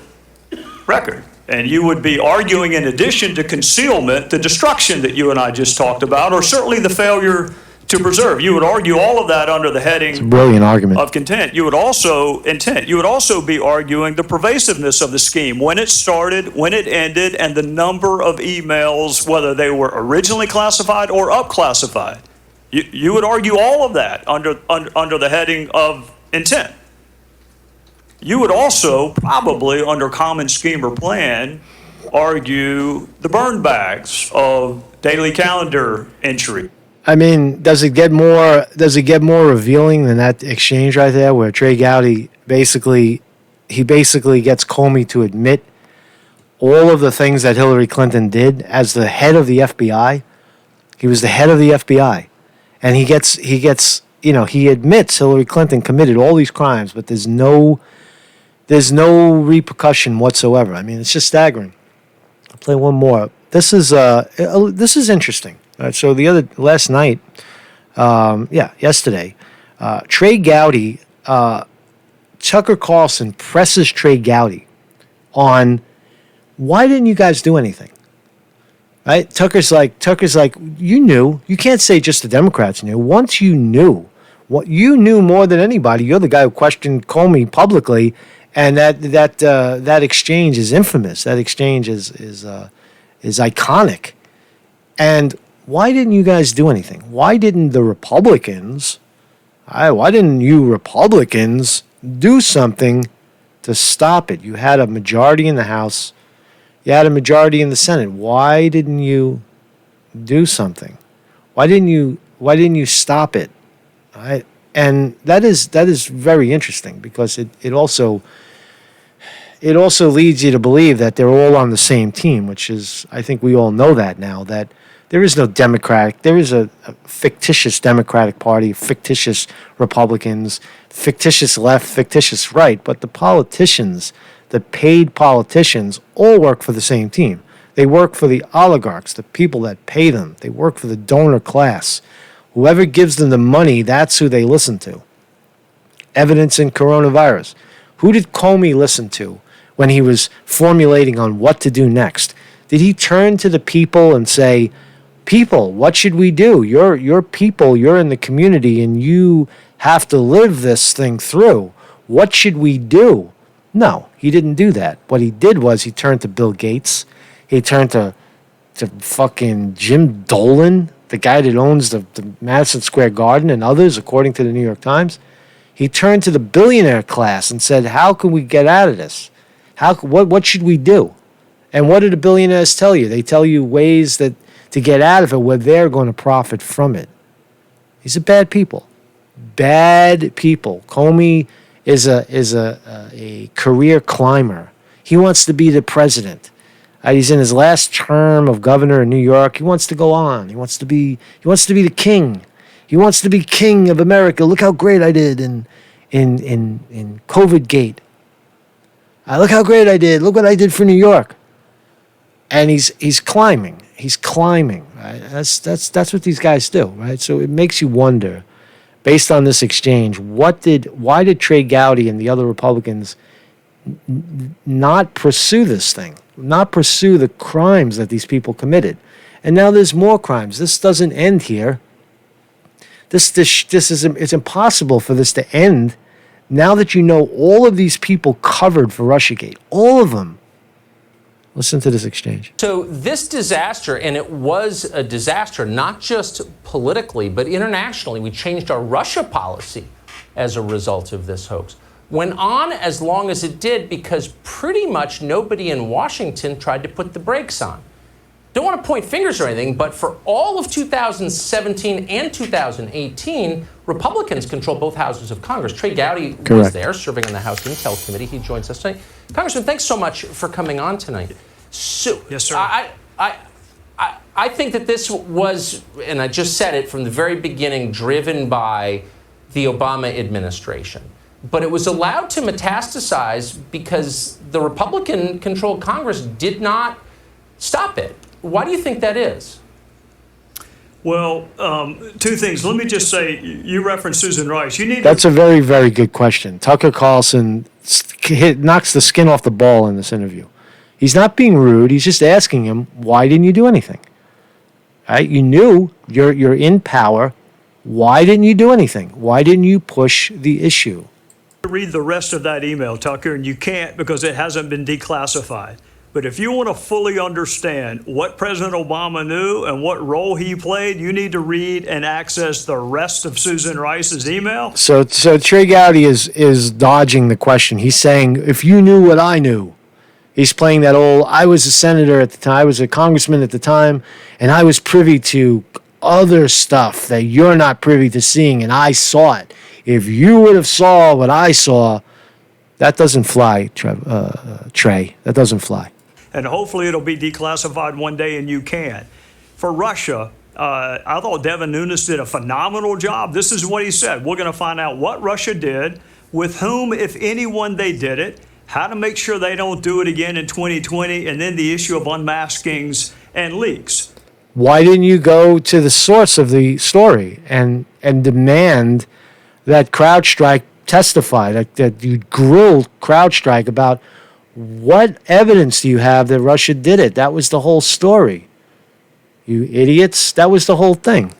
record. And you would be arguing, in addition to concealment, the destruction that you and I just talked about, or certainly the failure to preserve. You would argue all of that under the heading Brilliant argument. of content. You would also be arguing the pervasiveness of the scheme, when it started, when it ended, and the number of emails, whether they were originally classified or up-classified. You would argue all of that under the heading of intent. You would also probably, under common scheme or plan, argue the burn bags of daily calendar entry. I mean, does it get more revealing than that exchange right there, where Trey Gowdy basically gets Comey to admit all of the things that Hillary Clinton did as the head of the FBI? He was the head of the FBI, and he admits Hillary Clinton committed all these crimes, but there's no repercussion whatsoever. I mean, it's just staggering. I'll play one more. This is interesting. All right, so yesterday, Trey Gowdy, Tucker Carlson presses Trey Gowdy on, why didn't you guys do anything? Right? Tucker's like, you knew. You can't say just the Democrats knew. Once you knew, what you knew more than anybody. You're the guy who questioned Comey publicly, and that exchange is infamous. That exchange is iconic. And why didn't you guys do anything? Why didn't the Republicans, why didn't you Republicans do something to stop it? You had a majority in the House. You had a majority in the Senate. Why didn't you do something? Why didn't you stop it? Right? And that is very interesting, because it also leads you to believe that they're all on the same team, which is, I think we all know that now, that there is no Democratic. There is a fictitious Democratic Party, fictitious Republicans, fictitious left, fictitious right. But the politicians, the paid politicians all work for the same team. They work for the oligarchs, the people that pay them. They work for the donor class. Whoever gives them the money, that's who they listen to. Evidence in coronavirus. Who did Comey listen to when he was formulating on what to do next? Did he turn to the people and say, people, what should we do? You're people, you're in the community, and you have to live this thing through. What should we do? No, he didn't do that. What he did was he turned to Bill Gates. He turned to fucking Jim Dolan, the guy that owns the Madison Square Garden and others, according to the New York Times. He turned to the billionaire class and said, how can we get out of this? What should we do? And what do the billionaires tell you? They tell you ways that to get out of it where they're going to profit from it. These are bad people. Bad people. Comey is a career climber. He wants to be the president. He's in his last term of governor in New York. He wants to go on. He wants to be the king. He wants to be king of America. Look how great I did in COVIDgate. Look how great I did. Look what I did for New York. And he's climbing. He's climbing. Right? That's what these guys do, right? So it makes you wonder, based on this exchange, why did Trey Gowdy and the other Republicans not pursue this thing, not pursue the crimes that these people committed? And now there's more crimes. This doesn't end here. It's impossible for this to end now that you know all of these people covered for RussiaGate, all of them. Listen to this exchange. So this disaster, and it was a disaster, not just politically, but internationally. We changed our Russia policy as a result of this hoax. Went on as long as it did because pretty much nobody in Washington tried to put the brakes on. Don't want to point fingers or anything, but for all of 2017 and 2018, Republicans controlled both houses of Congress. Trey Gowdy was there, serving on the House Intel Committee. He joins us tonight. Congressman, thanks so much for coming on tonight. So, yes, sir. I think that this was, and I just said it from the very beginning, driven by the Obama administration. But it was allowed to metastasize because the Republican-controlled Congress did not stop it. Why do you think that is? Well, two things. Let me just say, you referenced Susan Rice. That's a very, very good question. Tucker Carlson knocks the skin off the ball in this interview. He's not being rude. He's just asking him, why didn't you do anything? Right? You knew you're in power. Why didn't you do anything? Why didn't you push the issue? Read the rest of that email, Tucker, and you can't because it hasn't been declassified. But if you want to fully understand what President Obama knew and what role he played, you need to read and access the rest of Susan Rice's email. So Trey Gowdy is dodging the question. He's saying, if you knew what I knew. He's playing that old, I was a senator at the time, I was a congressman at the time, and I was privy to other stuff that you're not privy to seeing, and I saw it. If you would have saw what I saw, that doesn't fly, Trey. That doesn't fly. And hopefully it'll be declassified one day and you can. For Russia, I thought Devin Nunes did a phenomenal job. This is what he said. We're going to find out what Russia did, with whom, if anyone, they did it, how to make sure they don't do it again in 2020, and then the issue of unmaskings and leaks. Why didn't you go to the source of the story and demand that CrowdStrike testify, that you grilled CrowdStrike about what evidence do you have that Russia did it? That was the whole story. You idiots. That was the whole thing.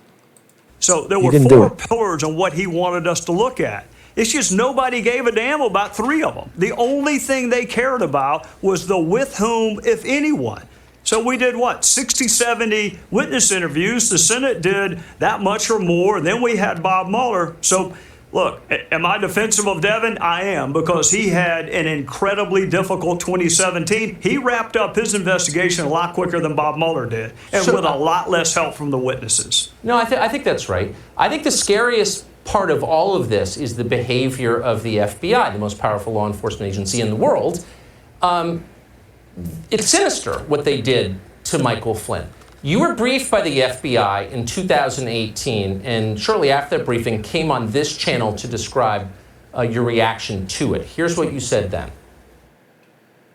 So there were 4 pillars on what he wanted us to look at. It's just nobody gave a damn about 3 of them. The only thing they cared about was the with whom, if anyone. So we did what? 60, 70 witness interviews. The Senate did that much or more. Then we had Bob Mueller. So look, am I defensive of Devin? I am, because he had an incredibly difficult 2017. He wrapped up his investigation a lot quicker than Bob Mueller did, and with a lot less help from the witnesses. No, I think that's right. I think the scariest part of all of this is the behavior of the FBI, the most powerful law enforcement agency in the world. It's sinister what they did to Michael Flynn. You were briefed by the FBI in 2018, and shortly after that briefing came on this channel to describe your reaction to it. Here's what you said then.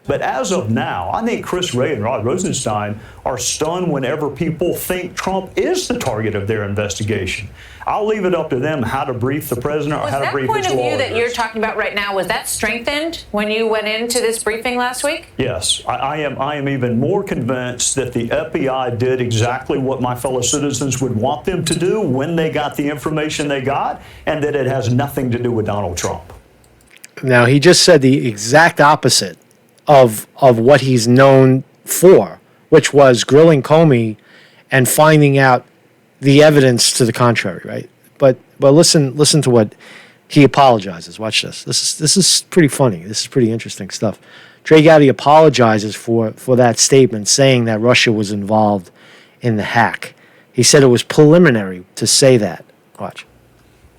But as of now, I think Chris Wray and Rod Rosenstein are stunned whenever people think Trump is the target of their investigation. I'll leave it up to them how to brief the president or how to brief his lawyers. Was that point of view that you're talking about right now, was that strengthened when you went into this briefing last week? Yes, I am even more convinced that the FBI did exactly what my fellow citizens would want them to do when they got the information they got, and that it has nothing to do with Donald Trump. Now, he just said the exact opposite of what he's known for, which was grilling Comey and finding out the evidence to the contrary, right? But listen to what he apologizes. Watch this. This is pretty funny. This is pretty interesting stuff. Trey Gowdy apologizes for that statement, saying that Russia was involved in the hack. He said it was preliminary to say that. Watch.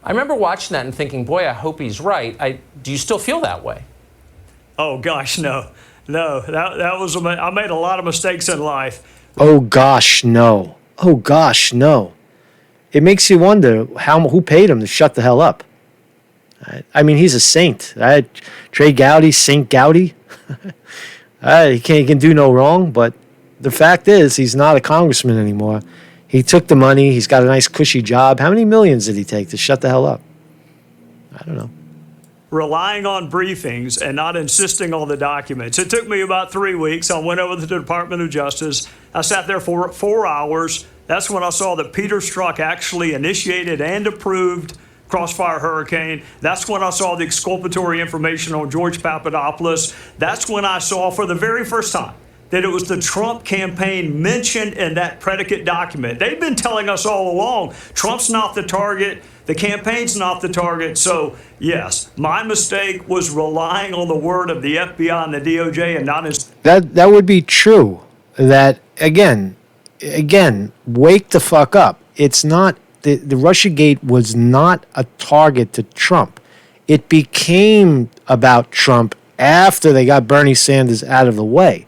I remember watching that and thinking, boy, I hope he's right. Do you still feel that way? Oh, gosh, no. That was I made a lot of mistakes in life. Oh, gosh, no. Oh, gosh, no. It makes you wonder who paid him to shut the hell up. I mean, he's a saint. Trey Gowdy, Saint Gowdy. He can do no wrong, but the fact is he's not a congressman anymore. He took the money. He's got a nice cushy job. How many millions did he take to shut the hell up? I don't know. Relying on briefings and not insisting on the documents. It took me about 3 weeks. I went over to the Department of Justice. I sat there for 4 hours. That's when I saw that Peter Strzok actually initiated and approved Crossfire Hurricane. That's when I saw the exculpatory information on George Papadopoulos. That's when I saw for the very first time that it was the Trump campaign mentioned in that predicate document. They've been telling us all along, Trump's not the target, the campaign's not the target. So, yes, my mistake was relying on the word of the FBI and the DOJ and not his... That would be true. That, again, wake the fuck up. It's not... The RussiaGate was not a target to Trump. It became about Trump after they got Bernie Sanders out of the way.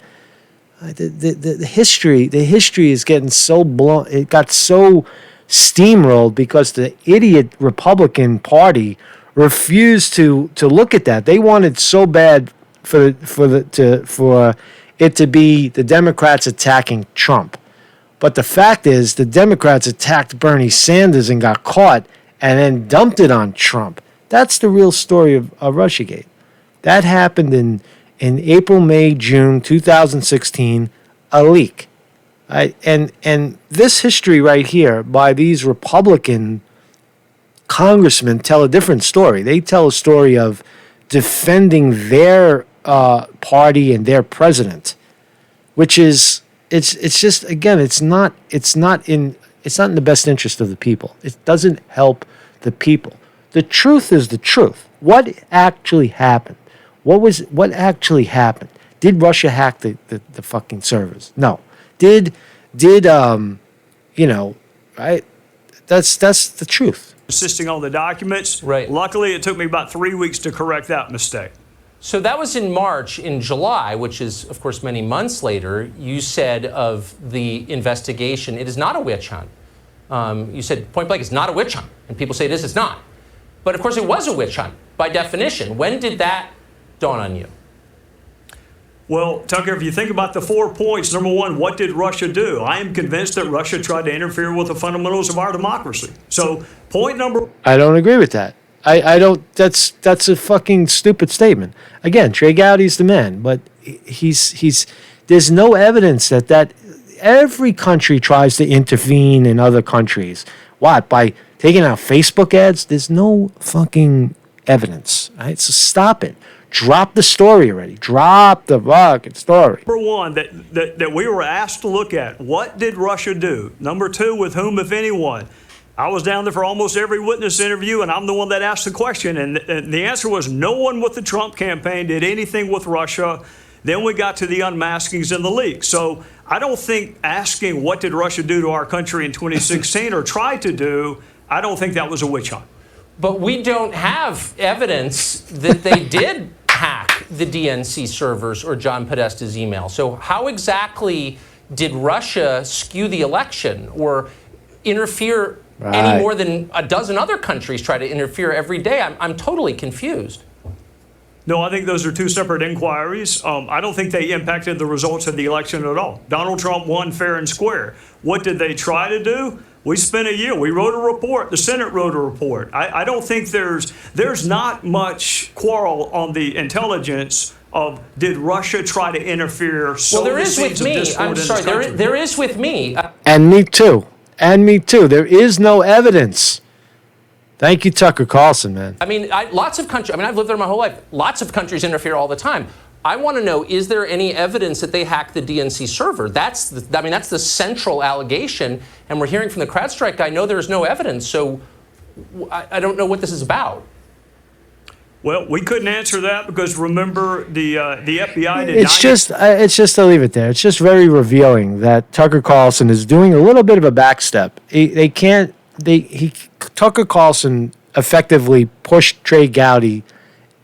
The history is getting so blown. It got so steamrolled because the idiot Republican Party refused to look at that. They wanted so bad for it to be the Democrats attacking Trump. But the fact is, the Democrats attacked Bernie Sanders and got caught and then dumped it on Trump. That's the real story of RussiaGate. That happened in April, May, June 2016, a leak. Right? And this history right here by these Republican congressmen tell a different story. They tell a story of defending their party and their president, which is it's just, again, it's not in the best interest of the people. It doesn't help the people. The truth is the truth. What actually happened? What actually happened? Did Russia hack the fucking servers? No. Did right? That's the truth. Insisting on the documents. Right. Luckily, it took me about 3 weeks to correct that mistake. So that was in March. In July, which is, of course, many months later, you said of the investigation, it is not a witch hunt. You said point blank, it's not a witch hunt. And people say it is, it's not. But of course, it was a witch hunt by definition. When did that dawn on you? Well, Tucker, if you think about the 4 points, number one, what did Russia do? I am convinced that Russia tried to interfere with the fundamentals of our democracy. So point number... I don't agree with that. I don't. That's a fucking stupid statement. Again, Trey Gowdy's the man, but he's. There's no evidence that every country tries to intervene in other countries. What, by taking out Facebook ads? There's no fucking evidence. Right? So stop it. Drop the story already. Drop the fucking story. Number one, that we were asked to look at. What did Russia do? Number two, with whom, if anyone? I was down there for almost every witness interview, and I'm the one that asked the question. And the answer was no one with the Trump campaign did anything with Russia. Then we got to the unmaskings and the leaks. So I don't think asking what did Russia do to our country in 2016 or try to do, I don't think that was a witch hunt. But we don't have evidence that they did hack the DNC servers or John Podesta's email. So how exactly did Russia skew the election or interfere any more than a dozen other countries try to interfere every day? I'm totally confused. No, I think those are two separate inquiries. I don't think they impacted the results of the election at all. Donald Trump won fair and square. What did they try to do? We spent a year. We wrote a report. The Senate wrote a report. I don't think there's not much quarrel on the intelligence of did Russia try to interfere? Well, there is with me. I'm sorry. There is with me. And me too. And me too. There is no evidence. Thank you, Tucker Carlson, man. I mean, lots of countries, I've lived there my whole life. Lots of countries interfere all the time. I want to know, is there any evidence that they hacked the DNC server? That's the central allegation. And we're hearing from the CrowdStrike guy, no, there's no evidence. So I don't know what this is about. Well, we couldn't answer that because remember the FBI did It's just I'll leave it there. It's just very revealing that Tucker Carlson is doing a little bit of a backstep. Tucker Carlson effectively pushed Trey Gowdy,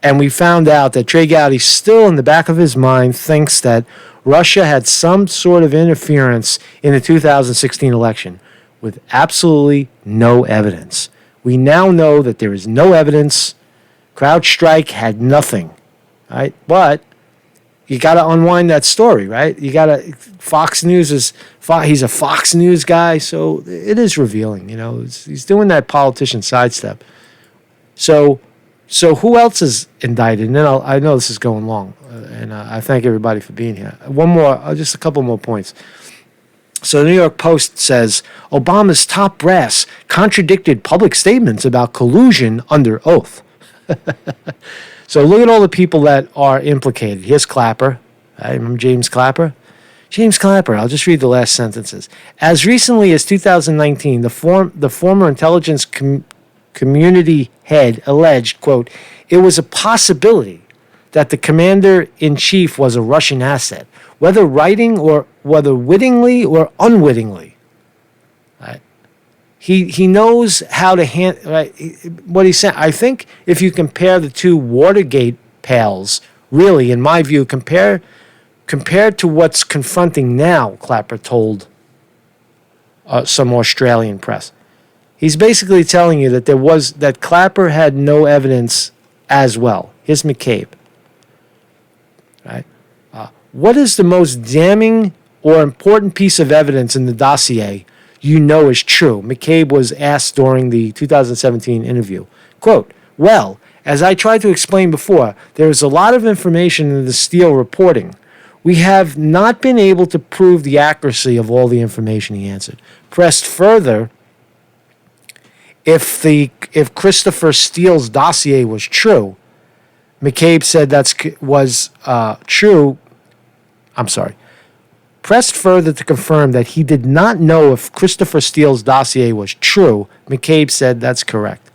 and we found out that Trey Gowdy still in the back of his mind thinks that Russia had some sort of interference in the 2016 election with absolutely no evidence. We now know that there is no evidence. CrowdStrike had nothing, right? But you got to unwind that story, right? You got to. Fox News he's a Fox News guy, so it is revealing. He's doing that politician sidestep. So who else is indicted? And then I know this is going long, and I thank everybody for being here. One more, just a couple more points. So the New York Post says Obama's top brass contradicted public statements about collusion under oath. So look at all the people that are implicated. Here's Clapper. I remember James Clapper. James Clapper, I'll just read the last sentences. As recently as 2019, the former intelligence community head alleged, quote, it was a possibility that the commander-in-chief was a Russian asset, whether wittingly or unwittingly. Right? He knows how to right? What he said. I think if you compare the two Watergate pals, really, in my view, compared to what's confronting now, Clapper told some Australian press. He's basically telling you that Clapper had no evidence as well. Here's McCabe. Right? What is the most damning or important piece of evidence in the dossier is true? McCabe was asked during the 2017 interview. Quote, well, as I tried to explain before, there is a lot of information in the Steele reporting. We have not been able to prove the accuracy of all the information, he answered. Pressed further, if Christopher Steele's dossier was true, McCabe said true. Pressed further to confirm that he did not know if Christopher Steele's dossier was true, McCabe said that's correct.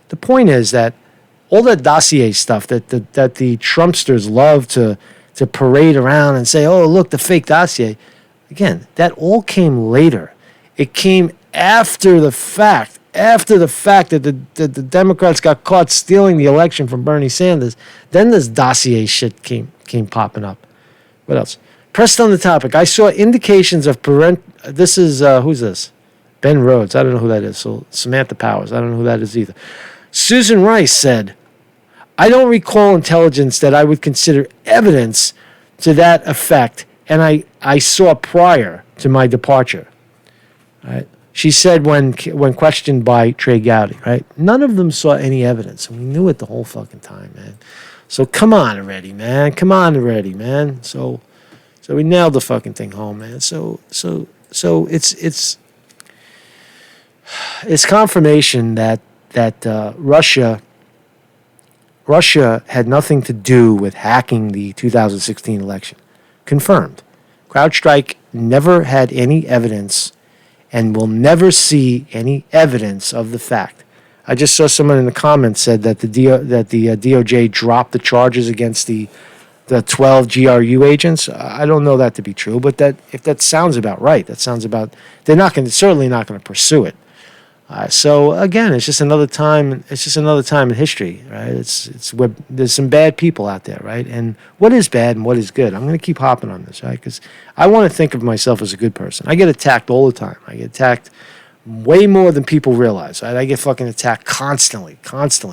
The point is that all that dossier stuff that the Trumpsters love to parade around and say, oh, look, the fake dossier. Again, that all came later. It came after the fact that the Democrats got caught stealing the election from Bernie Sanders. Then this dossier shit came popping up. What else? Pressed on the topic, I saw indications of This is, who's this? Ben Rhodes. I don't know who that is. So Samantha Powers. I don't know who that is either. Susan Rice said, I don't recall intelligence that I would consider evidence to that effect, and I saw prior to my departure. Right? She said when questioned by Trey Gowdy, right? None of them saw any evidence, and we knew it the whole fucking time, man. So come on already, man. So we nailed the fucking thing home, man. So it's confirmation that Russia had nothing to do with hacking the 2016 election. Confirmed. CrowdStrike never had any evidence and will never see any evidence of the fact. I just saw someone in the comments said that the DOJ dropped the charges against the 12 GRU agents. I don't know that to be true, but if that sounds about right, they're certainly not going to pursue it. So again, it's just another time. It's just another time in history, right? There's some bad people out there, right? And what is bad and what is good? I'm going to keep hopping on this, right? Because I want to think of myself as a good person. I get attacked all the time. I get attacked way more than people realize, right? I get fucking attacked constantly.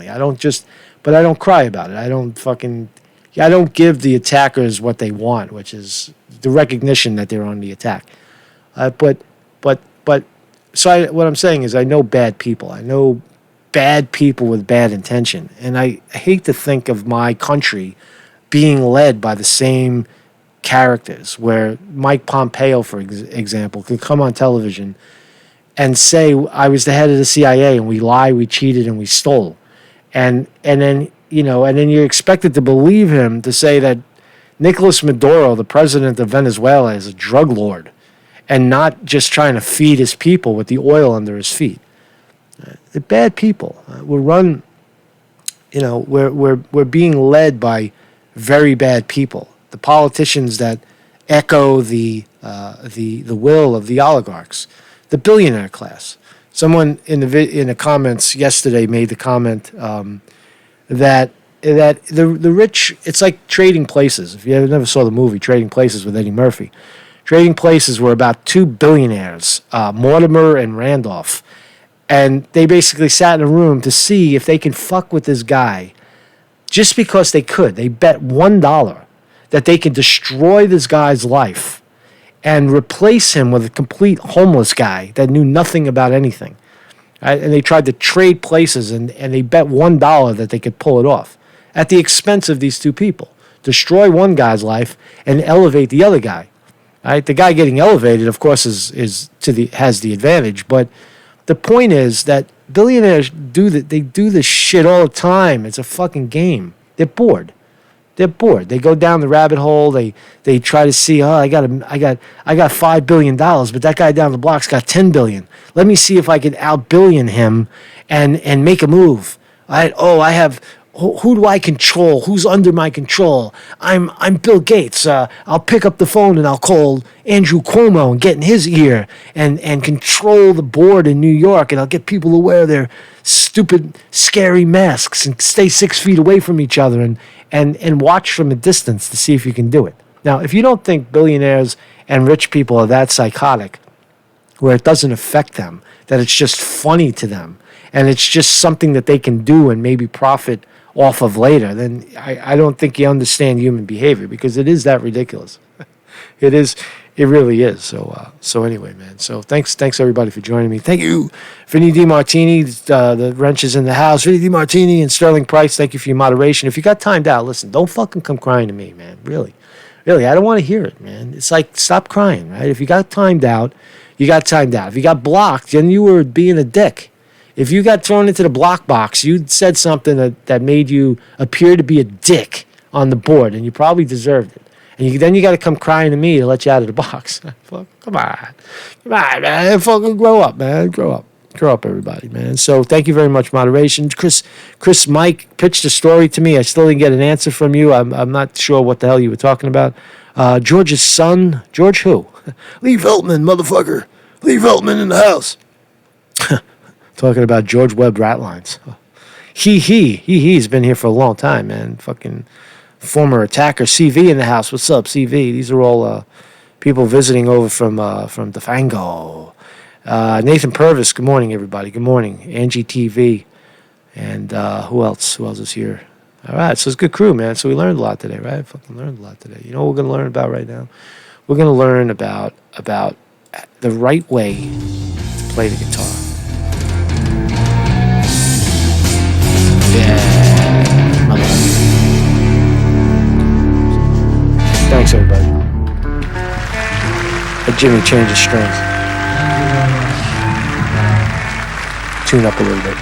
I don't just but I don't cry about it. I don't give the attackers what they want, which is the recognition that they're on the attack. But what I'm saying is I know bad people. I know bad people with bad intention. And I hate to think of my country being led by the same characters, where Mike Pompeo, for example, could come on television and say, I was the head of the CIA and we lied, we cheated, and we stole. And then you're expected to believe him to say that Nicolas Maduro, the president of Venezuela, is a drug lord and not just trying to feed his people with the oil under his feet. They're bad people. We're being led by very bad people. The politicians that echo the will of the oligarchs, the billionaire class. Someone in the comments yesterday made the comment that the rich, it's like Trading Places. If you never saw the movie Trading Places with Eddie Murphy, Trading Places were about two billionaires, Mortimer and Randolph, and they basically sat in a room to see if they can fuck with this guy just because they could. They bet $1 that they could destroy this guy's life and replace him with a complete homeless guy that knew nothing about anything. Right? And they tried to trade places, and they bet $1 that they could pull it off at the expense of these two people. Destroy one guy's life and elevate the other guy. Right? The guy getting elevated, of course, has the advantage. But the point is that billionaires do this shit all the time. It's a fucking game. They're bored. They're bored. They go down the rabbit hole. They try to see, I got $5 billion, but that guy down the block's got $10 billion. Let me see if I can out-billion him and make a move. I have. Who do I control? Who's under my control? I'm Bill Gates. I'll pick up the phone and I'll call Andrew Cuomo and get in his ear and control the board in New York, and I'll get people to wear their stupid, scary masks and stay 6 feet away from each other and watch from a distance to see if you can do it. Now, if you don't think billionaires and rich people are that psychotic, where it doesn't affect them, that it's just funny to them, and it's just something that they can do and maybe profit off of later, then I don't think you understand human behavior, because it is that ridiculous. It is. It really is. So anyway, man. So thanks everybody for joining me. Thank you, Vinny DiMartini. The wrench is in the house. Vinny DiMartini and Sterling Price. Thank you for your moderation. If you got timed out, listen. Don't fucking come crying to me, man. Really, I don't want to hear it, man. It's like, stop crying, right? If you got timed out, you got timed out. If you got blocked, then you were being a dick. If you got thrown into the block box, you said something that made you appear to be a dick on the board, and you probably deserved it. And then you got to come crying to me to let you out of the box. Come on, man. Fucking grow up, man. Grow up, everybody, man. So thank you very much, moderation. Chris Mike pitched a story to me. I still didn't get an answer from you. I'm not sure what the hell you were talking about. George's son, George who? Lee Veltman, motherfucker. Lee Veltman in the house. Talking about George Webb Ratlines. He's been here for a long time, man. Fucking former attacker. CV in the house. What's up, CV? These are all people visiting over from Defango. Nathan Purvis. Good morning, everybody. Good morning. Angie TV. And who else? Who else is here? All right, so it's a good crew, man. So we learned a lot today, right? Fucking learned a lot today. You know what we're going to learn about right now? We're going to learn about the right way to play the guitar. Yeah, my love. Thanks, everybody. Let Jimmy change his strings. Tune up a little bit.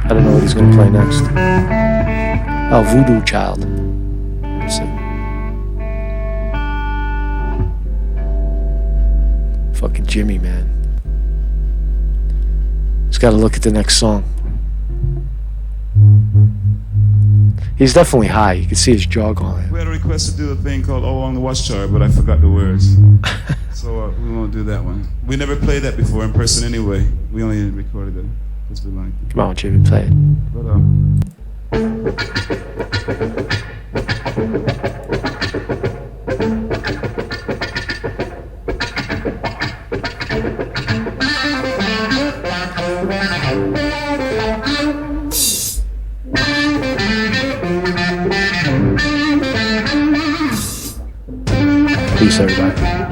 I don't know what he's going to play next. Oh, Voodoo Child. Let's see. Fucking Jimmy, man. Just got to look at the next song. He's definitely high. You can see his jaw going. We had a request to do a thing called All Along the Watchtower, but I forgot the words. So we won't do that one. We never played that before in person anyway. We only recorded it because we liked it. Come on, Jimmy, play it. But Peace, everybody.